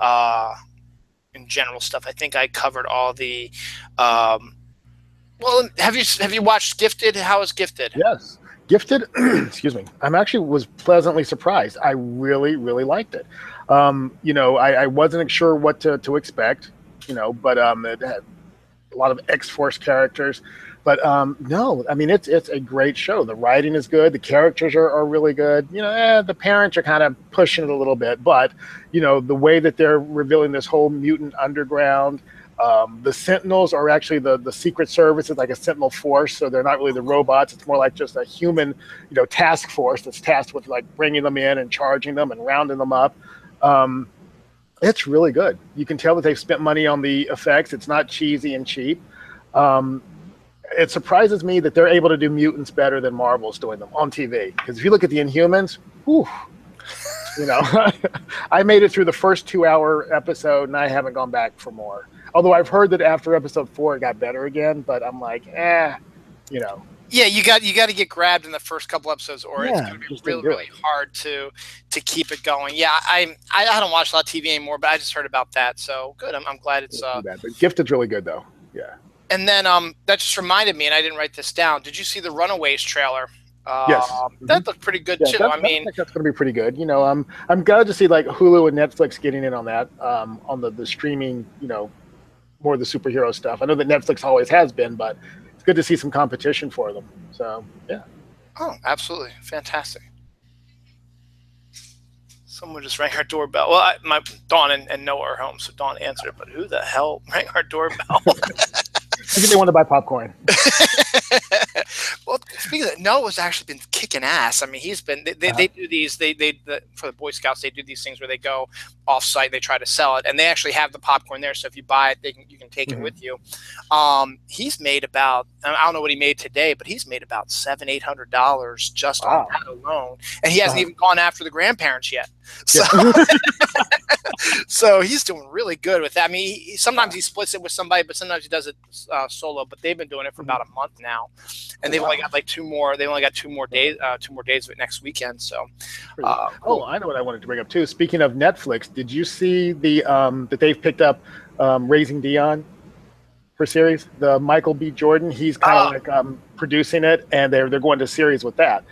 In general stuff. I think I covered all the well, have you watched Gifted? How is Gifted? Yes. Gifted, excuse me. Was pleasantly surprised. I really, really liked it. I wasn't sure what to expect, but it had a lot of X-Force characters. But no, I mean, it's a great show. The writing is good. The characters are really good. The parents are kind of pushing it a little bit. But, the way that they're revealing this whole mutant underground, the Sentinels are actually the Secret Service. It's like a Sentinel force. So they're not really the robots. It's more like just a human, task force that's tasked with like bringing them in and charging them and rounding them up. It's really good. You can tell that they've spent money on the effects. It's not cheesy and cheap. It surprises me that they're able to do mutants better than Marvel's doing them on TV. Because if you look at the Inhumans, whew, I made it through the first 2-hour episode and I haven't gone back for more. Although I've heard that after episode 4 it got better again, but I'm like, Yeah, you got to get grabbed in the first couple episodes, or it's going to be really, really hard to keep it going. Yeah, I don't watch a lot of TV anymore, but I just heard about that. So good. I'm glad it's. But Gifted's really good though. Yeah. And then that just reminded me, and I didn't write this down. Did you see the Runaways trailer? Yes. That looked pretty good too. I think that's going to be pretty good. I'm glad to see like Hulu and Netflix getting in on that, on the streaming, more of the superhero stuff. I know that Netflix always has been, but it's good to see some competition for them. So yeah. Oh, absolutely, fantastic. Someone just rang our doorbell. Well, my Dawn and Noah are home, so Dawn answered it. But who the hell rang our doorbell? I think they want to buy popcorn. Well, speaking of that, Noah's actually been kicking ass. I mean, he's been. They do these. For the Boy Scouts, they do these things where they go off-site. They try to sell it, and they actually have the popcorn there. So if you buy it, you can take it with you. He's made about. I don't know what he made today, but he's made about $700-800 just on that alone, and he hasn't even gone after the grandparents yet. So, so he's doing really good with that. I mean, sometimes he splits it with somebody, but sometimes he does it solo. But they've been doing it for about a month now, and they've only got like 2 more. They only got 2 more days. 2 more days of it next weekend. So, cool. I know what I wanted to bring up too. Speaking of Netflix, did you see the that they've picked up Raising Dion for series? The Michael B. Jordan, he's kind of like producing it, and they're going to series with that.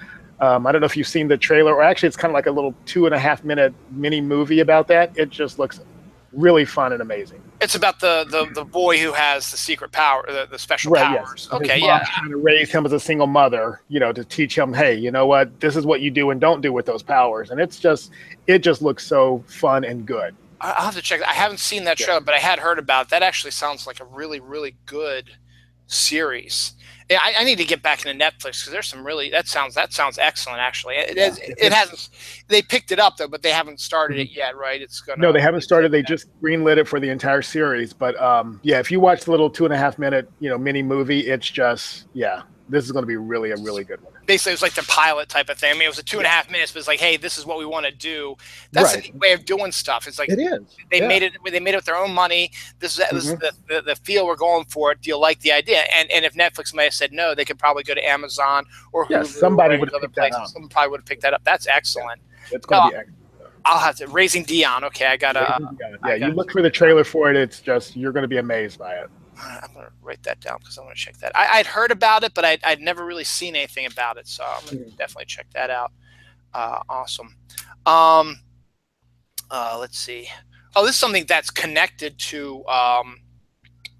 I don't know if you've seen the trailer, or actually it's kind of like a little 2.5-minute mini movie about that. It just looks really fun and amazing. It's about the boy who has the secret power, the special powers. Yes. Okay, His mom's trying to raise him as a single mother, to teach him, hey, you know what, this is what you do and don't do with those powers. And it just looks so fun and good. I'll have to check. I haven't seen that trailer, but I had heard about it. That actually sounds like a really, really good series. Yeah, I need to get back into Netflix because there's some really that sounds excellent actually. It hasn't they picked it up though, but they haven't started it yet, right? It's gonna No, they haven't started. They just greenlit it for the entire series. But yeah, if you watch the little 2.5 minute mini movie, it's just this is going to be really a really good one. Basically, it was like the pilot type of thing. I mean, it was a 2.5 minutes, but it's like, hey, this is what we want to do. That's a neat way of doing stuff. It's like it is. They made it. They made it with their own money. This is the feel we're going for. Do you like the idea? And if Netflix may have said no, they could probably go to Amazon or Hulu. Somebody would have picked that up. Someone probably would have picked that up. That's excellent. It's going to be excellent. I'll have to Raising Dion. Okay, I gotta. You look for the trailer for it. It's just you're going to be amazed by it. I'm going to write that down because I want to check that. I'd heard about it, but I'd never really seen anything about it. So I'm going to definitely check that out. Awesome. Let's see. Oh, this is something that's connected to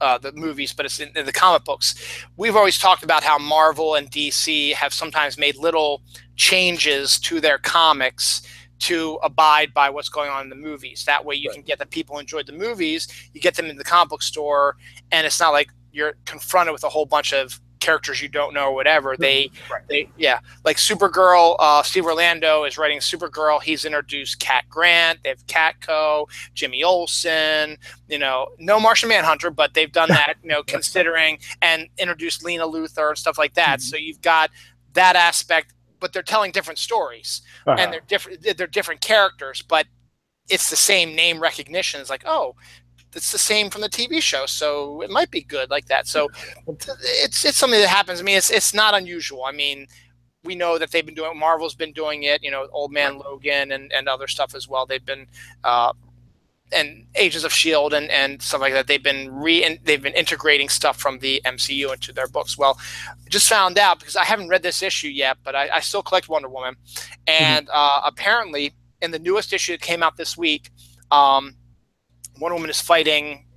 the movies, but it's in the comic books. We've always talked about how Marvel and DC have sometimes made little changes to their comics to abide by what's going on in the movies. That way you can get the people who enjoyed the movies, you get them in the comic book store, and it's not like you're confronted with a whole bunch of characters you don't know or whatever. Like Supergirl, Steve Orlando is writing Supergirl. He's introduced Cat Grant. They have Catco, Jimmy Olsen, no Martian Manhunter, but they've done that, considering, and introduced Lena Luthor and stuff like that. So you've got that aspect, but they're telling different stories and they're different characters, but it's the same name recognition. It's like, oh, it's the same from the TV show, so it might be good like that. So it's something that happens. I mean, it's not unusual. I mean, we know that they've been doing, Marvel's been doing it, Old Man Logan and other stuff as well. They've been and Agents of S.H.I.E.L.D. and stuff like that. They've been integrating stuff from the MCU into their books. Well, I just found out, because I haven't read this issue yet, but I still collect Wonder Woman. And apparently in the newest issue that came out this week, Wonder Woman is fighting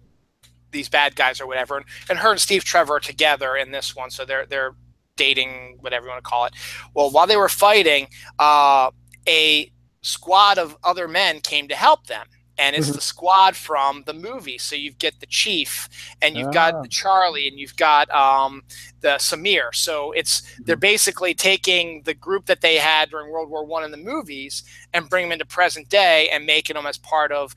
these bad guys or whatever. And her and Steve Trevor are together in this one. So they're dating, whatever you want to call it. Well, while they were fighting, a squad of other men came to help them. And it's the squad from the movie. So you get the Chief, and you've got the Charlie, and you've got the Samir. So they're basically taking the group that they had during World War I in the movies and bring them into present day and making them as part of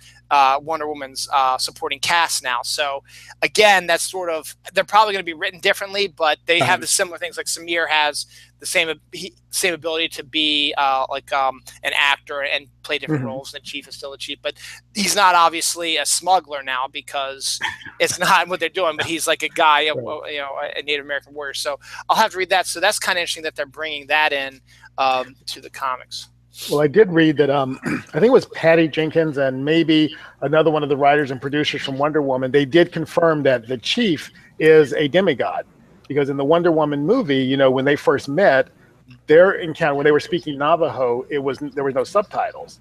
Wonder Woman's supporting cast now. So again, that's sort of, they're probably going to be written differently, but they have the similar things. Like Samir has the same ability to be an actor and play different roles. And the Chief is still the Chief, but he's not obviously a smuggler now because it's not what they're doing. But he's like a guy, a Native American warrior. So I'll have to read that. So that's kind of interesting that they're bringing that in to the comics. Well, I did read that I think it was Patty Jenkins and maybe another one of the writers and producers from Wonder Woman. They did confirm that the Chief is a demigod, because in the Wonder Woman movie, when they first met, their encounter, when they were speaking Navajo, there was no subtitles.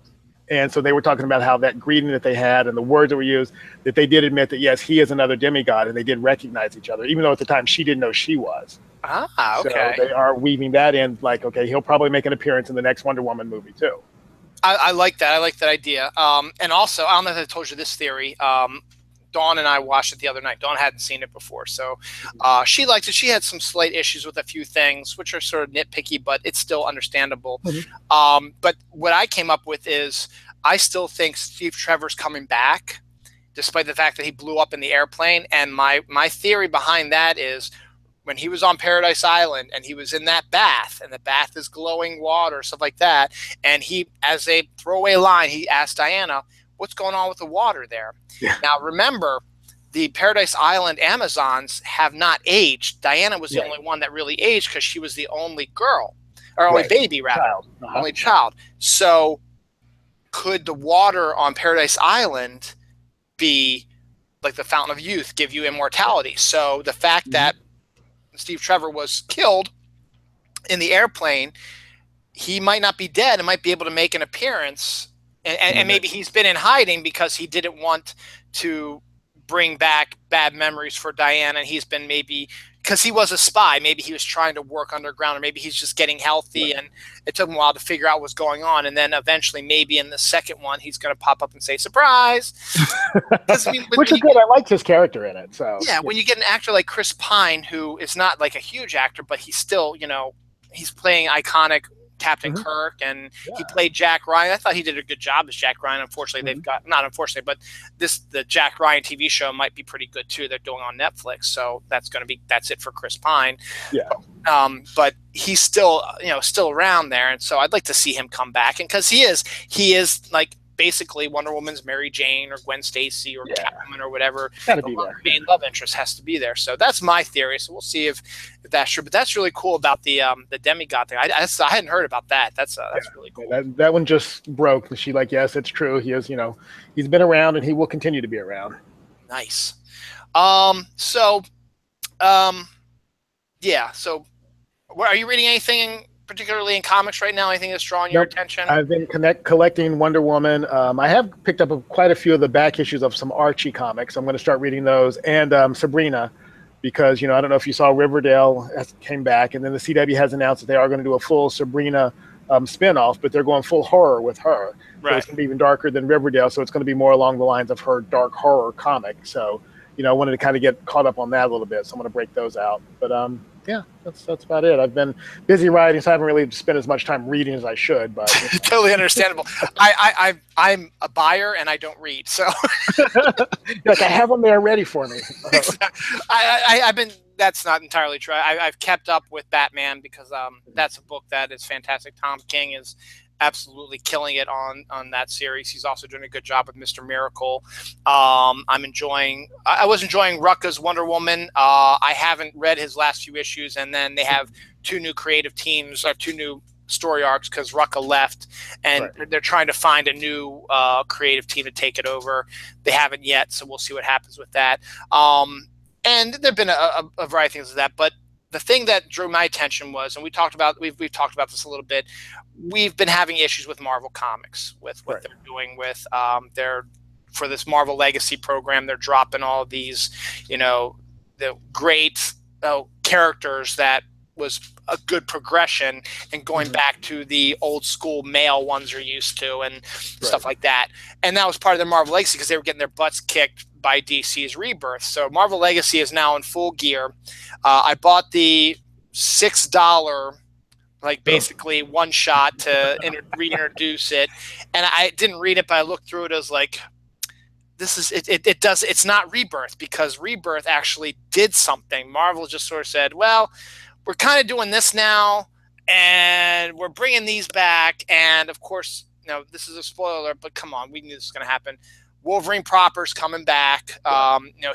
And so they were talking about how that greeting that they had and the words that were used, that they did admit that, yes, he is another demigod, and they did recognize each other, even though at the time she didn't know she was. Ah, okay. So they are weaving that in, like, okay, he'll probably make an appearance in the next Wonder Woman movie too. I like that. I like that idea. And also, I don't know if I told you this theory. Dawn and I watched it the other night. Dawn hadn't seen it before, so she liked it. She had some slight issues with a few things, which are sort of nitpicky, but it's still understandable. But what I came up with is I still think Steve Trevor's coming back, despite the fact that he blew up in the airplane. And my theory behind that is, when he was on Paradise Island and he was in that bath, and the bath is glowing water, stuff like that, and he, as a throwaway line, he asked Diana, what's going on with the water there? Yeah. Now, remember, the Paradise Island Amazons have not aged. Diana was the only one that really aged because she was the only girl, or only baby, rather. Only child. So could the water on Paradise Island be like the fountain of youth, give you immortality? So the fact that Steve Trevor was killed in the airplane, he might not be dead and might be able to make an appearance. And maybe he's been in hiding because he didn't want to bring back bad memories for Diana, and he's been maybe because he was a spy. Maybe he was trying to work underground, or maybe he's just getting healthy, and it took him a while to figure out what's going on. And then eventually, maybe in the second one, he's going to pop up and say, "Surprise!" I mean, which is good. I liked his character in it. So yeah, when you get an actor like Chris Pine, who is not like a huge actor, but he's still, he's playing iconic Captain Kirk, and he played Jack Ryan. I thought he did a good job as Jack Ryan. Unfortunately, they've got, not unfortunately, but the Jack Ryan TV show might be pretty good too. They're doing on Netflix, so that's it for Chris Pine. Yeah. But he's still around there, and so I'd like to see him come back, and because he is like basically Wonder Woman's Mary Jane or Gwen Stacy or Catwoman or whatever. Gotta be there. Main love interest has to be there. So that's my theory. So we'll see if that's true. But that's really cool about the demigod thing. I hadn't heard about that. That's really cool. That one just broke. She yes, it's true. He is, he's been around and he will continue to be around. Nice. So are you reading anything particularly in comics right now? Anything that's drawing your attention? I've been collecting Wonder Woman. I have picked up quite a few of the back issues of some Archie comics. I'm going to start reading those, and Sabrina, because I don't know if you saw Riverdale came back, and then the CW has announced that they are going to do a full Sabrina spinoff, but they're going full horror with her. Right. So it's going to be even darker than Riverdale, so it's going to be more along the lines of her dark horror comic. So I wanted to kind of get caught up on that a little bit, so I'm going to break those out. But yeah, that's about it. I've been busy writing, so I haven't really spent as much time reading as I should. But totally understandable. I'm a buyer and I don't read, so I have them there ready for me. I've been. That's not entirely true. I've kept up with Batman because that's a book that is fantastic. Tom King is absolutely killing it on that series. He's also doing a good job with Mr. Miracle. I was enjoying Rucka's Wonder Woman. I haven't read his last few issues, and then they have two new creative teams, or two new story arcs, because Rucka left, and they're trying to find a new creative team to take it over. They haven't yet, so we'll see what happens with that. And there've been a variety of things like that, but the thing that drew my attention was, and we've talked about this a little bit, we've been having issues with Marvel Comics with what they're doing with for this Marvel Legacy program. They're dropping all these, the great characters that was a good progression, and going back to the old school male ones you're used to and stuff like that. And that was part of their Marvel Legacy because they were getting their butts kicked by DC's Rebirth. So Marvel Legacy is now in full gear. I bought the $6 basically one shot to reintroduce it, and I didn't read it, but I looked through it as like, this is it's not Rebirth, because Rebirth actually did something. Marvel just sort of said, well, we're kind of doing this now, and we're bringing these back, and of course, this is a spoiler, but come on, we knew this was going to happen. Wolverine proper's coming back.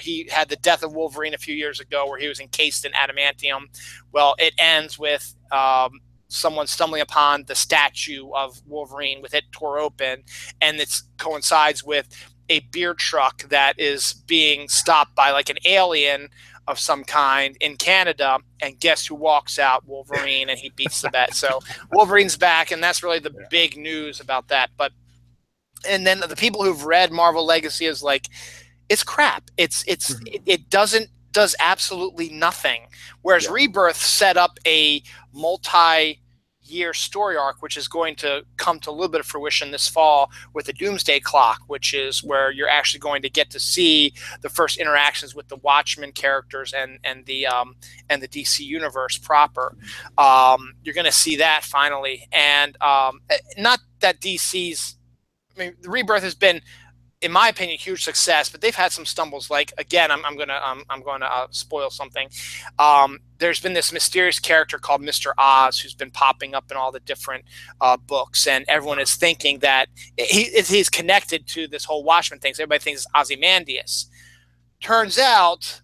He had the death of Wolverine a few years ago where he was encased in adamantium. Well, it ends with someone stumbling upon the statue of Wolverine with it tore open, and it coincides with a beer truck that is being stopped by like an alien of some kind in Canada, and guess who walks out? Wolverine, and he beats the bet. So Wolverine's back, and that's really the big news about that. And then the people who've read Marvel Legacy is like, it's crap. It does absolutely nothing. Whereas Rebirth set up a multi-year story arc, which is going to come to a little bit of fruition this fall with the Doomsday Clock, which is where you're actually going to get to see the first interactions with the Watchmen characters and the DC universe proper. You're going to see that finally, and not that DC's. I mean, the Rebirth has been, in my opinion, a huge success, but they've had some stumbles. Like, again, I'm going to spoil something. There's been this mysterious character called Mr. Oz who's been popping up in all the different books, and everyone is thinking that he's connected to this whole Watchmen thing. So everybody thinks it's Ozymandias. Turns out,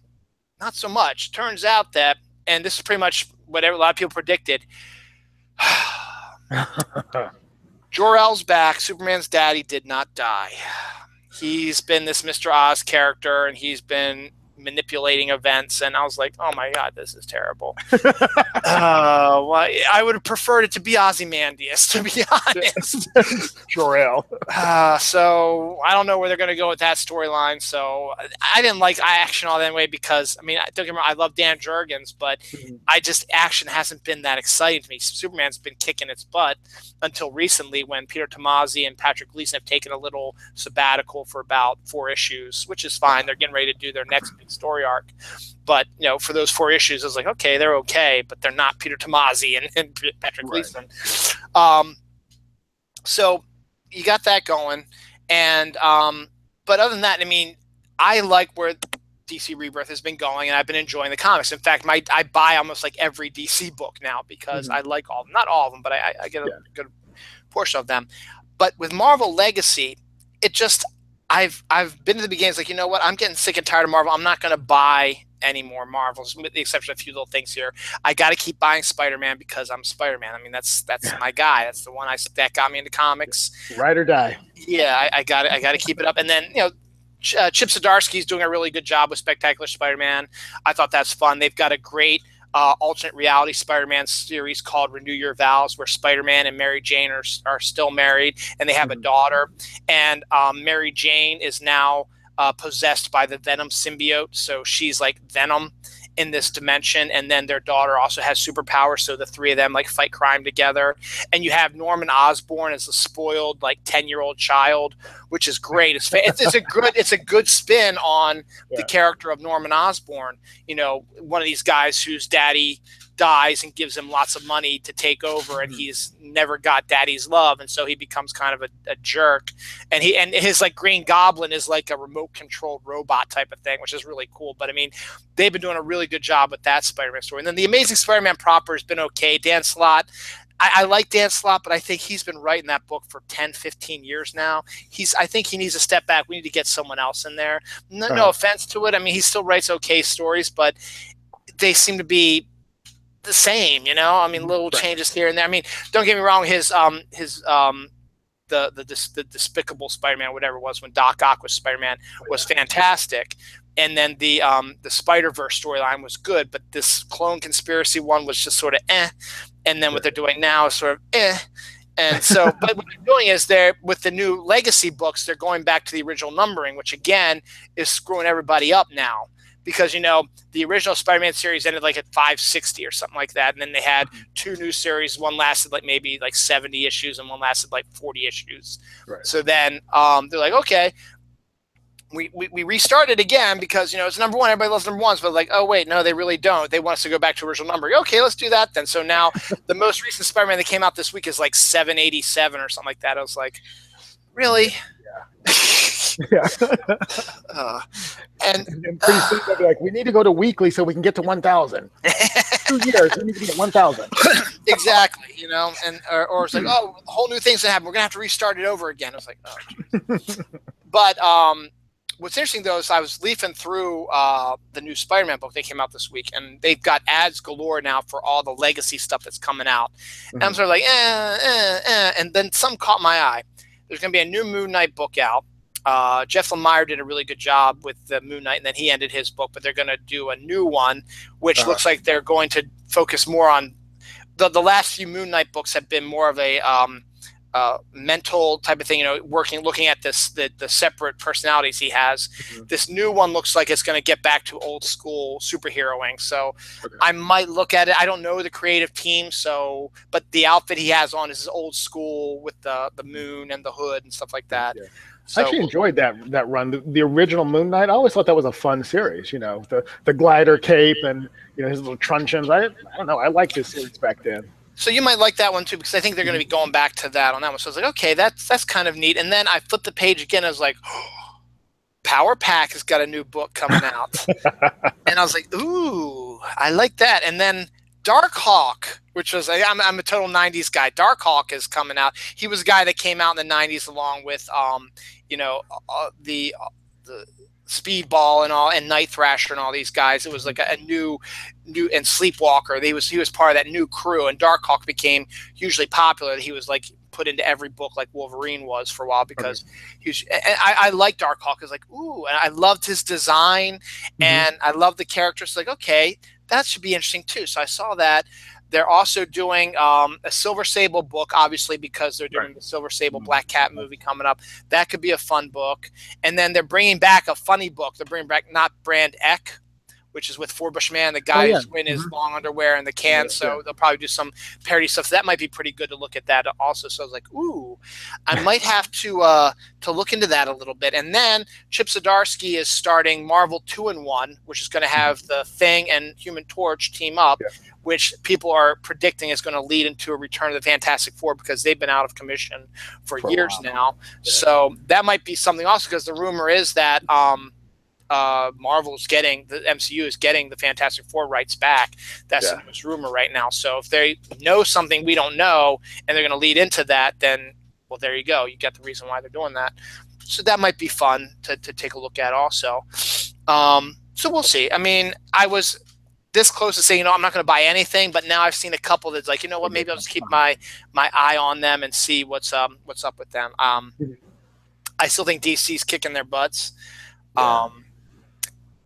not so much. Turns out that, and this is pretty much what a lot of people predicted. Jor-El's back. Superman's daddy did not die. He's been this Mr. Oz character, and he's been manipulating events, and I was like, oh my god, this is terrible. Well, I would have preferred it to be Ozymandias, to be honest. Jor-El. So I don't know where they're going to go with that storyline. So I didn't like action all that way because, I mean, don't get me wrong, I love Dan Jurgens, but action hasn't been that exciting to me. Superman's been kicking its butt until recently when Peter Tomasi and Patrick Gleason have taken a little sabbatical for about 4 issues, which is fine. They're getting ready to do their next big story arc. But, you know, for those 4 issues, I was like, okay, they're okay, but they're not Peter Tomasi and Patrick Gleason. So you got that going. And but other than that, I mean, I like where DC Rebirth has been going, and I've been enjoying the comics. In fact, I buy almost like every DC book now because I like all of them. Not all of them, but I get a good portion of them. But with Marvel Legacy, it just I've been to the beginning. It's like, you know what? I'm getting sick and tired of Marvel. I'm not going to buy any more Marvels, with the exception of a few little things here. I got to keep buying Spider-Man because I'm Spider-Man. I mean, that's my guy. That's the one that got me into comics. Ride or die. Yeah, I got to keep it up. And then, you know, Chip Zdarsky's doing a really good job with Spectacular Spider-Man. I thought that's fun. They've got a great alternate reality Spider-Man series called Renew Your Vows, where Spider-Man and Mary Jane are still married, and they have a daughter. And Mary Jane is now possessed by the Venom symbiote, so she's like Venom in this dimension, and then their daughter also has superpowers, so the 3 of them like fight crime together. And you have Norman Osborn as a spoiled like 10-year-old child, which is great. It's a good spin on the character of Norman Osborn. You know, one of these guys whose daddy dies and gives him lots of money to take over, and he's never got daddy's love, and so he becomes kind of a jerk. And his like Green Goblin is like a remote controlled robot type of thing, which is really cool. But I mean, they've been doing a really good job with that Spider-Man story. And then the Amazing Spider-Man proper has been okay. Dan Slott, I like Dan Slott, but I think he's been writing that book for 10, 15 years now. I think he needs to step back. We need to get someone else in there. No offense to it. I mean, he still writes okay stories, but they seem to be the same, you know. I mean, little changes here and there. I mean, don't get me wrong, the Despicable Spider-Man, whatever it was, when Doc Ock was Spider-Man, was fantastic. And then the Spider-Verse storyline was good, but this clone conspiracy one was just sort of and then what they're doing now is sort of And so, but what they're doing is with the new Legacy books, they're going back to the original numbering, which again is screwing everybody up now. Because, you know, the original Spider-Man series ended like at 560 or something like that. And then they had 2 new series. One lasted like maybe like 70 issues and one lasted like 40 issues. Right. So then they're like, okay, we restarted again because, you know, it's number 1. Everybody loves number 1s. But like, oh, wait, no, they really don't. They want us to go back to original numbering. Okay, let's do that then. So now the most recent Spider-Man that came out this week is like 787 or something like that. I was like, really? Yeah. And pretty soon they'll be like, we need to go to weekly so we can get to 1,000. 2 years, we need to get 1,000. Exactly, you know, and or it's like, oh, whole new things that happen. We're gonna have to restart it over again. I was like, oh. But what's interesting though is I was leafing through the new Spider-Man book that came out this week, and they've got ads galore now for all the Legacy stuff that's coming out. And I'm sort of like, and then some caught my eye. There's gonna be a new Moon Knight book out. Jeff Lemire did a really good job with the Moon Knight, and then he ended his book, but they're going to do a new one, which looks like they're going to focus more on the last few Moon Knight books have been more of a mental type of thing, you know, looking at the separate personalities he has. This new one looks like it's going to get back to old school superheroing. So I might look at it. I don't know the creative team, but the outfit he has on is old school with the moon and the hood and stuff like that. Yeah. So, I actually enjoyed that run. The original Moon Knight, I always thought that was a fun series. You know, the glider cape and, you know, his little truncheons. I don't know. I liked this series back then. So you might like that one too, because I think they're going to be going back to that on that one. So I was like, okay, that's kind of neat. And then I flipped the page again. I was like, oh, Power Pack has got a new book coming out. And I was like, ooh, I like that. And then Darkhawk, which was I'm a total 90s guy. Darkhawk is coming out. He was a guy that came out in the 90s along with you know, the Speedball and all, and Night Thrasher and all these guys. It was like a new and Sleepwalker. He was part of that new crew, and Darkhawk became hugely popular. He was like put into every book like Wolverine was for a while because he was. And I liked Darkhawk. I was like, ooh, and I loved his design, and I loved the characters. Like, okay, that should be interesting too. So I saw that. They're also doing a Silver Sable book, obviously, because they're doing the Silver Sable Black Cat movie coming up. That could be a fun book. And then they're bringing back a funny book. They're bringing back Not Brand Ek, which is with Forbush Man, the guy who's in his long underwear and the can. So they'll probably do some parody stuff. So that might be pretty good to look at that also. So I was like, ooh, I might have to look into that a little bit. And then Chip Zdarsky is starting Marvel 2-in-1, which is going to have the Thing and Human Torch team up, which people are predicting is going to lead into a return of the Fantastic Four because they've been out of commission for years now. So that might be something also, because the rumor is that Marvel's getting, the MCU is getting the Fantastic Four rights back. That's the most rumor right now. So if they know something we don't know and they're going to lead into that, then, well, there you go. You get the reason why they're doing that. So that might be fun to take a look at also. So we'll see. I mean, I was this close to saying, I'm not going to buy anything, but now I've seen a couple that's like, you know what, maybe I'll just keep my eye on them and see what's up with them. I still think DC's kicking their butts.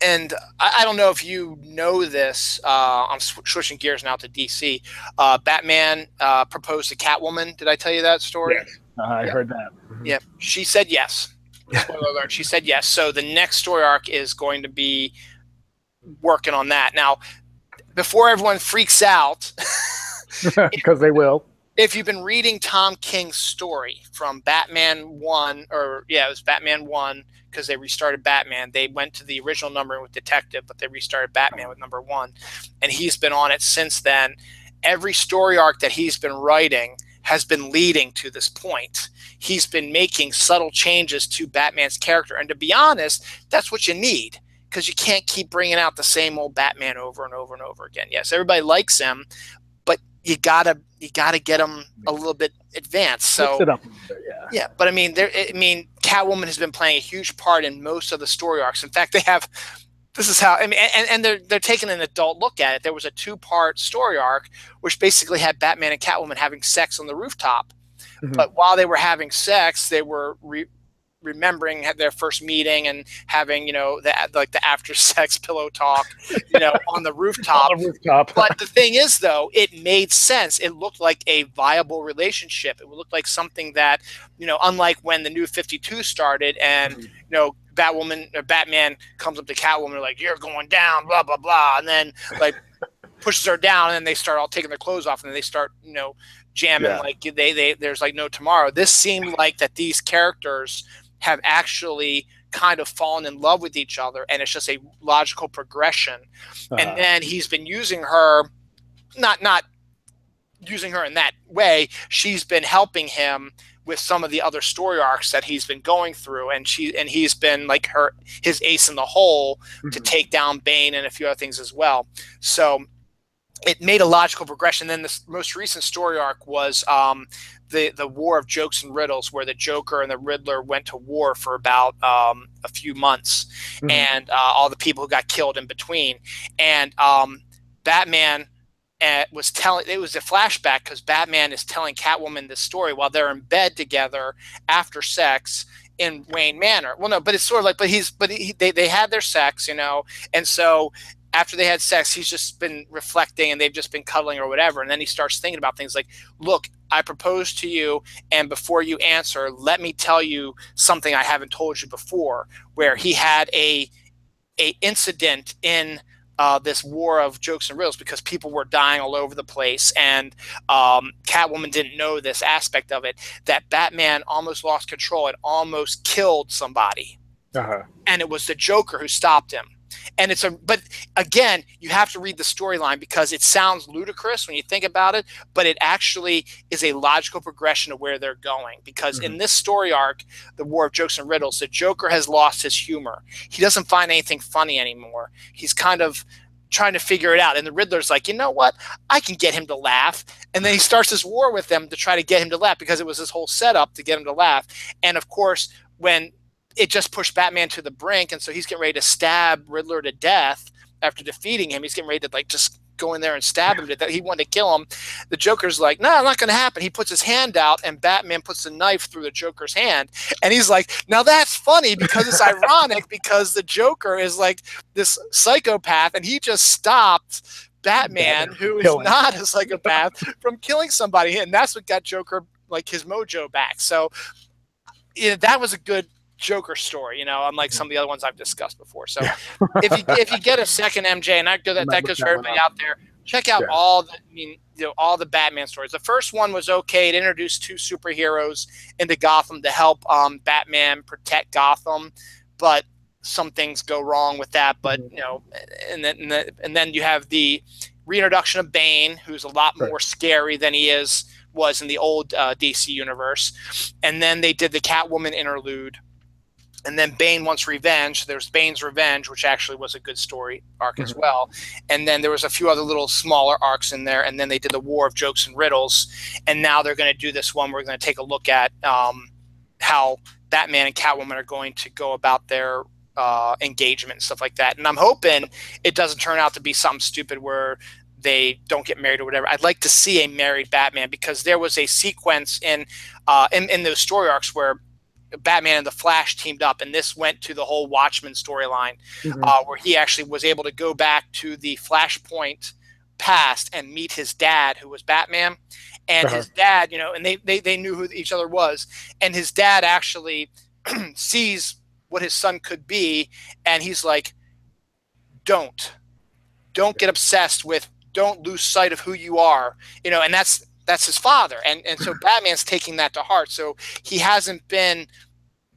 And I don't know if you know this. I'm switching gears now to DC. Batman proposed to Catwoman. Did I tell you that story? Yes. I heard that. Yeah, she said yes. Spoiler alert, she said yes. So the next story arc is going to be working on that. Now, before everyone freaks out, because they will. If you've been reading Tom King's story from Batman 1, or it was Batman 1, because they restarted Batman. They went to the original numbering with Detective, but they restarted Batman with number 1. And he's been on it since then. Every story arc that he's been writing has been leading to this point. He's been making subtle changes to Batman's character. And to be honest, that's what you need, because you can't keep bringing out the same old Batman over and over and over again. Yes, everybody likes him, but you gotta get him a little bit advanced. So mix it up. Yeah, but I mean, Catwoman has been playing a huge part in most of the story arcs. In fact, they have. This is how, I mean, and they're taking an adult look at it. There was a 2-part story arc which basically had Batman and Catwoman having sex on the rooftop. But while they were having sex, they were remembering their first meeting and having, the after sex pillow talk, on the rooftop. But the thing is, though, it made sense. It looked like a viable relationship. It looked like something that, unlike when the New 52 started and, Batman comes up to Catwoman like, you're going down, blah, blah, blah. And then pushes her down, and then they start all taking their clothes off, and then they start, jamming like there's like no tomorrow. This seemed like that these characters have actually kind of fallen in love with each other, and it's just a logical progression. And then he's been using her, not using her in that way. She's been helping him with some of the other story arcs that he's been going through, and he's been like his ace in the hole to take down Bane and a few other things as well. So it made a logical progression. Then the most recent story arc was the War of Jokes and Riddles, where the Joker and the Riddler went to war for about a few months, and all the people who got killed in between. And Batman was telling, it was a flashback because Batman is telling Catwoman this story while they're in bed together after sex in Wayne Manor. Well, no, but it's sort of like, they had their sex, and so after they had sex, he's just been reflecting and they've just been cuddling or whatever. And then he starts thinking about things like, look, I proposed to you, and before you answer, let me tell you something I haven't told you before, where he had a incident in this War of Jokes and Riddles because people were dying all over the place, and Catwoman didn't know this aspect of it, that Batman almost lost control and almost killed somebody. And it was the Joker who stopped him. And but again, you have to read the storyline because it sounds ludicrous when you think about it, but it actually is a logical progression of where they're going. Because in this story arc, the War of Jokes and Riddles, the Joker has lost his humor. He doesn't find anything funny anymore. He's kind of trying to figure it out. And the Riddler's like, you know what? I can get him to laugh. And then he starts this war with them to try to get him to laugh because it was this whole setup to get him to laugh. And of course, when it just pushed Batman to the brink, and so he's getting ready to stab Riddler to death after defeating him. He's getting ready to like just go in there and stab him to death. He wanted to kill him. The Joker's like, no, not going to happen. He puts his hand out, and Batman puts the knife through the Joker's hand. And he's like, now that's funny because it's ironic because the Joker is like this psychopath, and he just stopped Batman, who is not a psychopath, from killing somebody. And that's what got Joker like his mojo back. So that was a good Joker story, unlike some of the other ones I've discussed before. So if you get a second, MJ, and that goes for everybody out there, check out all the Batman stories. The first one was okay. It introduced 2 superheroes into Gotham to help Batman protect Gotham, but some things go wrong with that. But and then you have the reintroduction of Bane, who's a lot more scary than he was in the old DC universe. And then they did the Catwoman interlude. And then Bane Wants Revenge. There's Bane's Revenge, which actually was a good story arc as well. And then there was a few other little smaller arcs in there. And then they did the War of Jokes and Riddles. And now they're going to do this one. We're going to take a look at how Batman and Catwoman are going to go about their engagement and stuff like that. And I'm hoping it doesn't turn out to be something stupid where they don't get married or whatever. I'd like to see a married Batman, because there was a sequence in those story arcs where Batman and the Flash teamed up, and this went to the whole Watchmen storyline, where he actually was able to go back to the Flashpoint past and meet his dad, who was Batman, and his dad, and they knew who each other was, and his dad actually sees what his son could be, and he's like, don't get obsessed with, don't lose sight of who you are, and that's his father. And so Batman's taking that to heart. So he hasn't been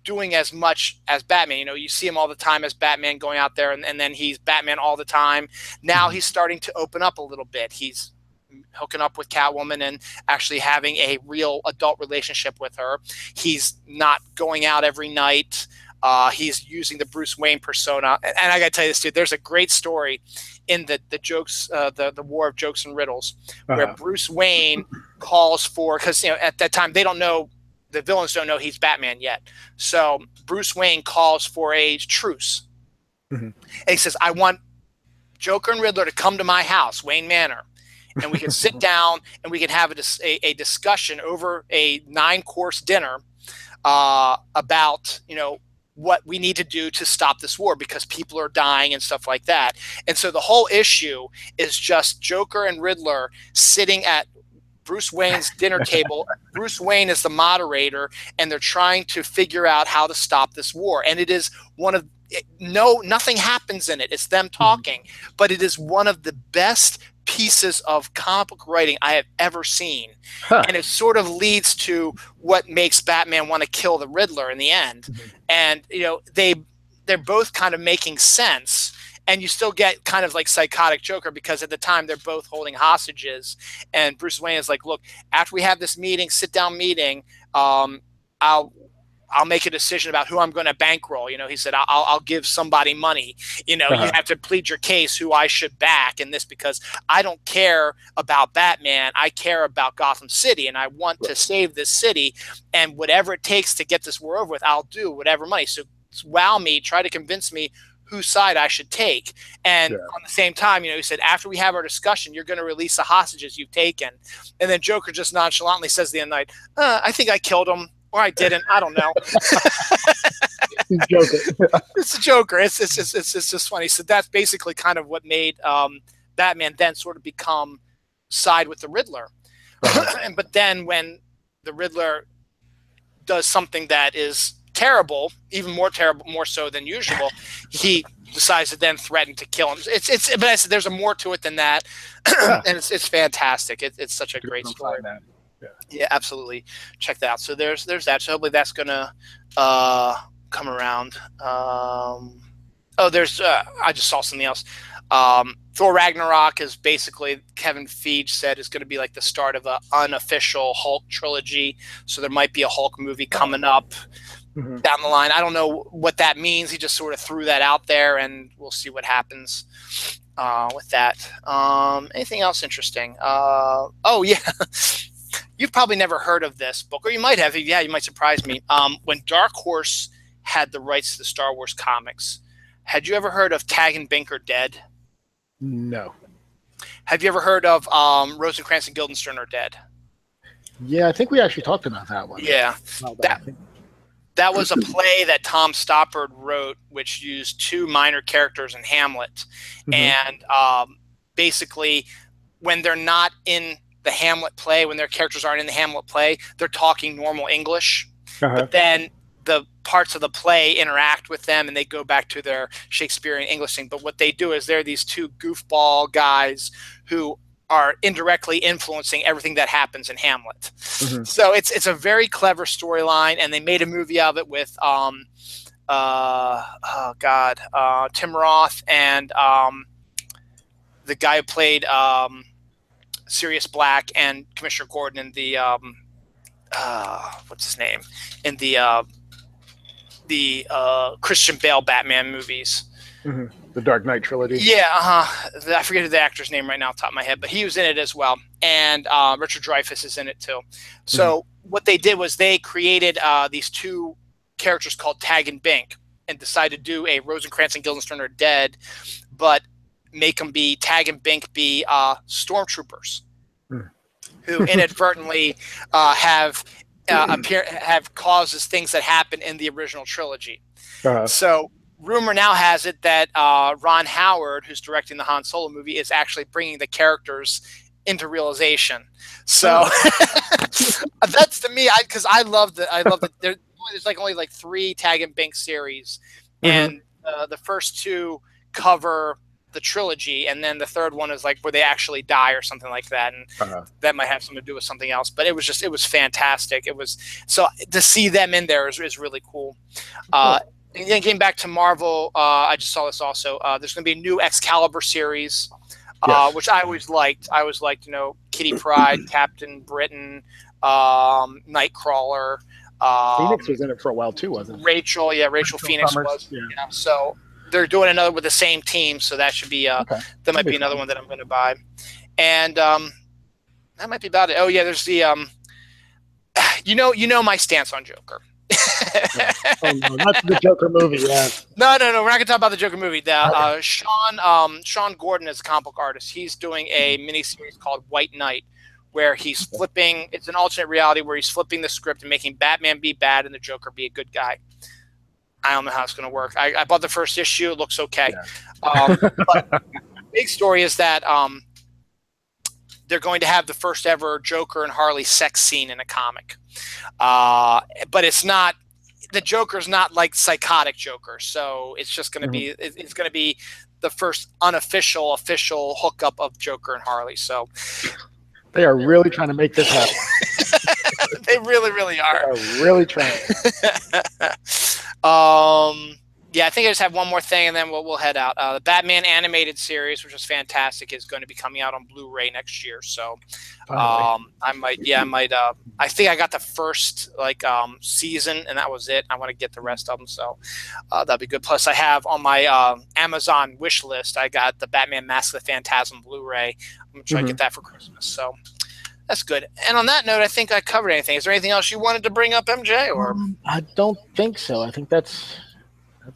doing as much as Batman. You see him all the time as Batman going out there, and then he's Batman all the time. Now he's starting to open up a little bit. He's hooking up with Catwoman and actually having a real adult relationship with her. He's not going out every night. He's using the Bruce Wayne persona. And I got to tell you this, dude, there's a great story in the jokes, the War of Jokes and Riddles, where Bruce Wayne calls for, because at that time they don't know, the villains don't know he's Batman yet. So Bruce Wayne calls for a truce, and he says, "I want Joker and Riddler to come to my house, Wayne Manor, and we can sit down and we can have a discussion over a 9-course dinner about what we need to do to stop this war, because people are dying and stuff like that." And so the whole issue is just Joker and Riddler sitting at Bruce Wayne's dinner table. Bruce Wayne is the moderator, and they're trying to figure out how to stop this war. And it is nothing happens in it. It's them talking, but it is one of the best pieces of comic book writing I have ever seen. And it sort of leads to what makes Batman want to kill the Riddler in the end. And they're both kind of making sense, and you still get kind of like psychotic Joker, because at the time they're both holding hostages, and Bruce Wayne is like, look, after we have this sit down meeting, I'll make a decision about who I'm going to bankroll. He said, I'll give somebody money. You have to plead your case who I should back in this, because I don't care about Batman. I care about Gotham City, and I want to save this city. And whatever it takes to get this war over with, I'll do whatever money. So wow me, try to convince me whose side I should take. And on the same time, he said, after we have our discussion, you're going to release the hostages you've taken. And then Joker just nonchalantly says the other night, I think I killed him. Or I didn't. I don't know. It's a Joker. It's just funny. So that's basically kind of what made Batman then sort of become side with the Riddler. But then when the Riddler does something that is terrible, even more terrible, more so than usual, he decides to then threaten to kill him. But I said there's a more to it than that, and it's fantastic. It's such a great story. Yeah, absolutely. Check that out. So there's that. So hopefully that's gonna come around. There's I just saw something else. Thor Ragnarok is basically, Kevin Feige said, is going to be like the start of an unofficial Hulk trilogy. So there might be a Hulk movie coming up down the line. I don't know what that means. He just sort of threw that out there, and we'll see what happens with that. Anything else interesting? Oh yeah. You've probably never heard of this book, or you might have. Yeah, you might surprise me. When Dark Horse had the rights to the Star Wars comics. Had you ever heard of Tag and Bink Are Dead? No. Have you ever heard of Rosencrantz and Guildenstern Are Dead? Yeah, I think we actually talked about that one. Yeah. That was a play that Tom Stoppard wrote, which used two minor characters in Hamlet. And basically, when they're not in the Hamlet play, when their characters aren't in the Hamlet play, they're talking normal English. But then the parts of the play interact with them and they go back to their Shakespearean English thing. But what they do is they're these two goofball guys who are indirectly influencing everything that happens in Hamlet. So it's a very clever storyline, and they made a movie of it with Tim Roth and the guy who played Sirius Black and Commissioner Gordon in the what's his name, in the Christian Bale Batman movies. The Dark Knight trilogy. Yeah, I forget the actor's name right now off the top of my head, but he was in it as well. And Richard Dreyfuss is in it too. So what they did was they created these two characters called Tag and Bink and decided to do a Rosencrantz and Guildenstern Are Dead, but make them be Tag and Bink be stormtroopers who inadvertently have causes things that happen in the original trilogy. So rumor now has it that Ron Howard, who's directing the Han Solo movie, is actually bringing the characters into realization. So that's to me, because I love the there's like only like 3 Tag and Bink series, and the first 2 cover the trilogy, and then the third one is like where they actually die or something like that, and that might have something to do with something else. But it was fantastic. It was, so to see them in there is really cool. And then getting back to Marvel, I just saw this also. There's going to be a new Excalibur series, which I always liked. I always liked, Kitty Pryde, Captain Britain, Nightcrawler. Phoenix was in it for a while too, wasn't it? Rachel Phoenix Summers, was. Yeah. So they're doing another with the same team, so that should be that might be another one that I'm going to buy. And that might be about it. Oh yeah, there's the my stance on Joker. Oh, no, not the Joker movie. Yeah. No. We're not gonna talk about the Joker movie. Sean Gordon is a comic book artist. He's doing a miniseries called White Knight, where he's flipping. It's an alternate reality where he's flipping the script and making Batman be bad and the Joker be a good guy. I don't know how it's gonna work. I bought the first issue. It looks okay. Yeah. But the big story is that they're going to have the first ever Joker and Harley sex scene in a comic. But it's not, the Joker's not like psychotic Joker. So it's just going to be, it's going to be the first official hookup of Joker and Harley. So they are really trying to make this happen. They really, really are. They are really trying. Yeah, I think I just have one more thing, and then we'll head out. The Batman animated series, which is fantastic, is going to be coming out on Blu-ray next year. So, I think I got the first season, and that was it. I want to get the rest of them, so that'd be good. Plus, I have on my Amazon wish list, I got the Batman Mask of the Phantasm Blu-ray. I'm gonna try to get that for Christmas. So that's good. And on that note, I think I covered anything. Is there anything else you wanted to bring up, MJ? Or I don't think so. I think that's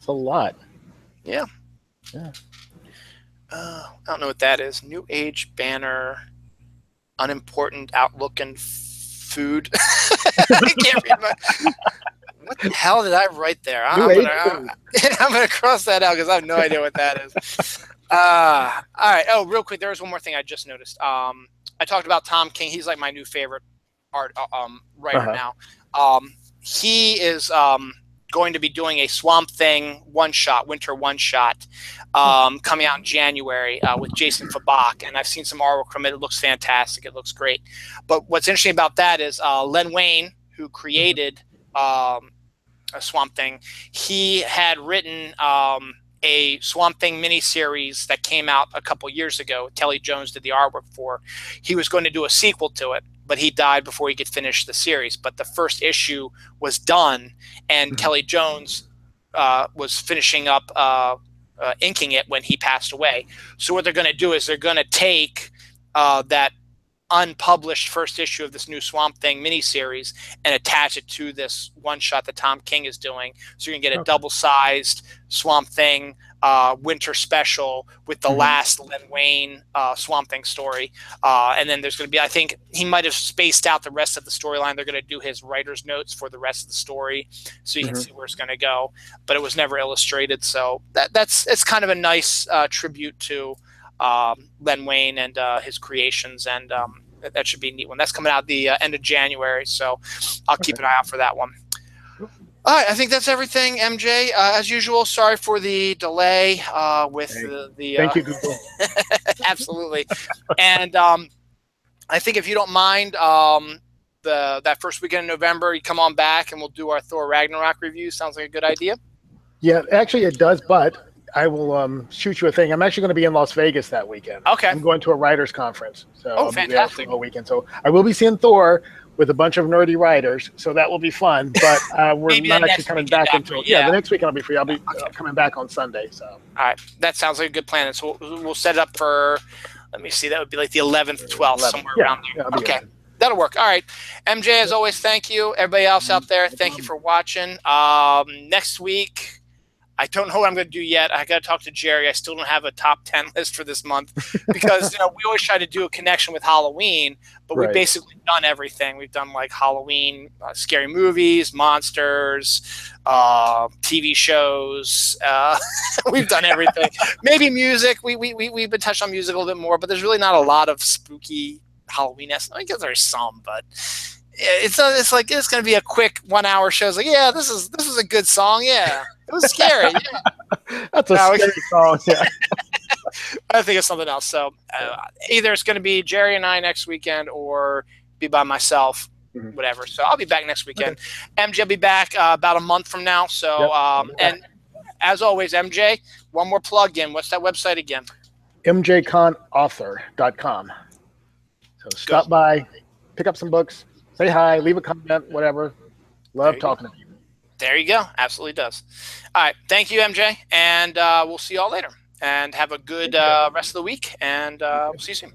a lot. Yeah. I don't know what that is. New Age banner, unimportant outlook and food. I can't read what the hell did I write there? I'm gonna cross that out because I have no idea what that is. All right. Oh, real quick, there was one more thing I just noticed. I talked about Tom King. He's like my new favorite writer now. He is going to be doing a Swamp Thing winter one shot, coming out in January with Jason Fabok, and I've seen some artwork from it. It looks fantastic. It looks great. But what's interesting about that is Len Wein, who created a Swamp Thing, he had written a Swamp Thing miniseries that came out a couple years ago. Kelly Jones did the artwork for. He was going to do a sequel to it, but he died before he could finish the series. But the first issue was done, and Kelly Jones was finishing up inking it when he passed away. So what they're going to do is they're going to take that unpublished first issue of this new Swamp Thing miniseries and attach it to this one shot that Tom King is doing. So you can get a double-sized Swamp Thing winter special with the last Len Wein Swamp Thing story. And then there's going to be, I think he might have spaced out the rest of the storyline. They're going to do his writer's notes for the rest of the story so you can see where it's going to go. But it was never illustrated. So it's kind of a nice tribute to Len Wein and his creations, and that should be a neat one. That's coming out the end of January, so I'll keep an eye out for that one. All right, I think that's everything, MJ. As usual, sorry for the delay with the Thank you, Google. Absolutely. And I think if you don't mind, that first weekend in November, you come on back and we'll do our Thor Ragnarok review. Sounds like a good idea. Yeah, actually it does, but I will shoot you a thing. I'm actually going to be in Las Vegas that weekend. Okay. I'm going to a writers conference. So I'll fantastic. Be there for a weekend. So I will be seeing Thor with a bunch of nerdy writers. So that will be fun. But we're not actually coming back until the next weekend I'll be free. I'll be coming back on Sunday. So all right, that sounds like a good plan. So we'll set it up for. Let me see. That would be like the 11th, 12th, somewhere around there. Okay. That'll work. All right. MJ, as always, thank you. Everybody else out there, thank you for watching. Next week, I don't know what I'm going to do yet. I got to talk to Jerry. I still don't have a top 10 list for this month because we always try to do a connection with Halloween, but we've basically done everything. We've done like Halloween, scary movies, monsters, TV shows. We've done everything. Maybe music. We've been touched on music a little bit more, but there's really not a lot of spooky Halloween-esque. I guess there's some, but it's like it's going to be a quick 1 hour show. It's like, yeah, this is a good song. Yeah. It was scary. Yeah. That's a scary song. Yeah. I think it's something else. So either it's going to be Jerry and I next weekend or be by myself, whatever. So I'll be back next weekend. Okay. MJ will be back about a month from now. So, and as always, MJ, one more plug in. What's that website again? mjconauthor.com. So stop by, pick up some books, say hi, leave a comment, whatever. Love talking to you. There you go. Absolutely does. All right. Thank you, MJ. And we'll see you all later. And have a good rest of the week. And we'll see you soon.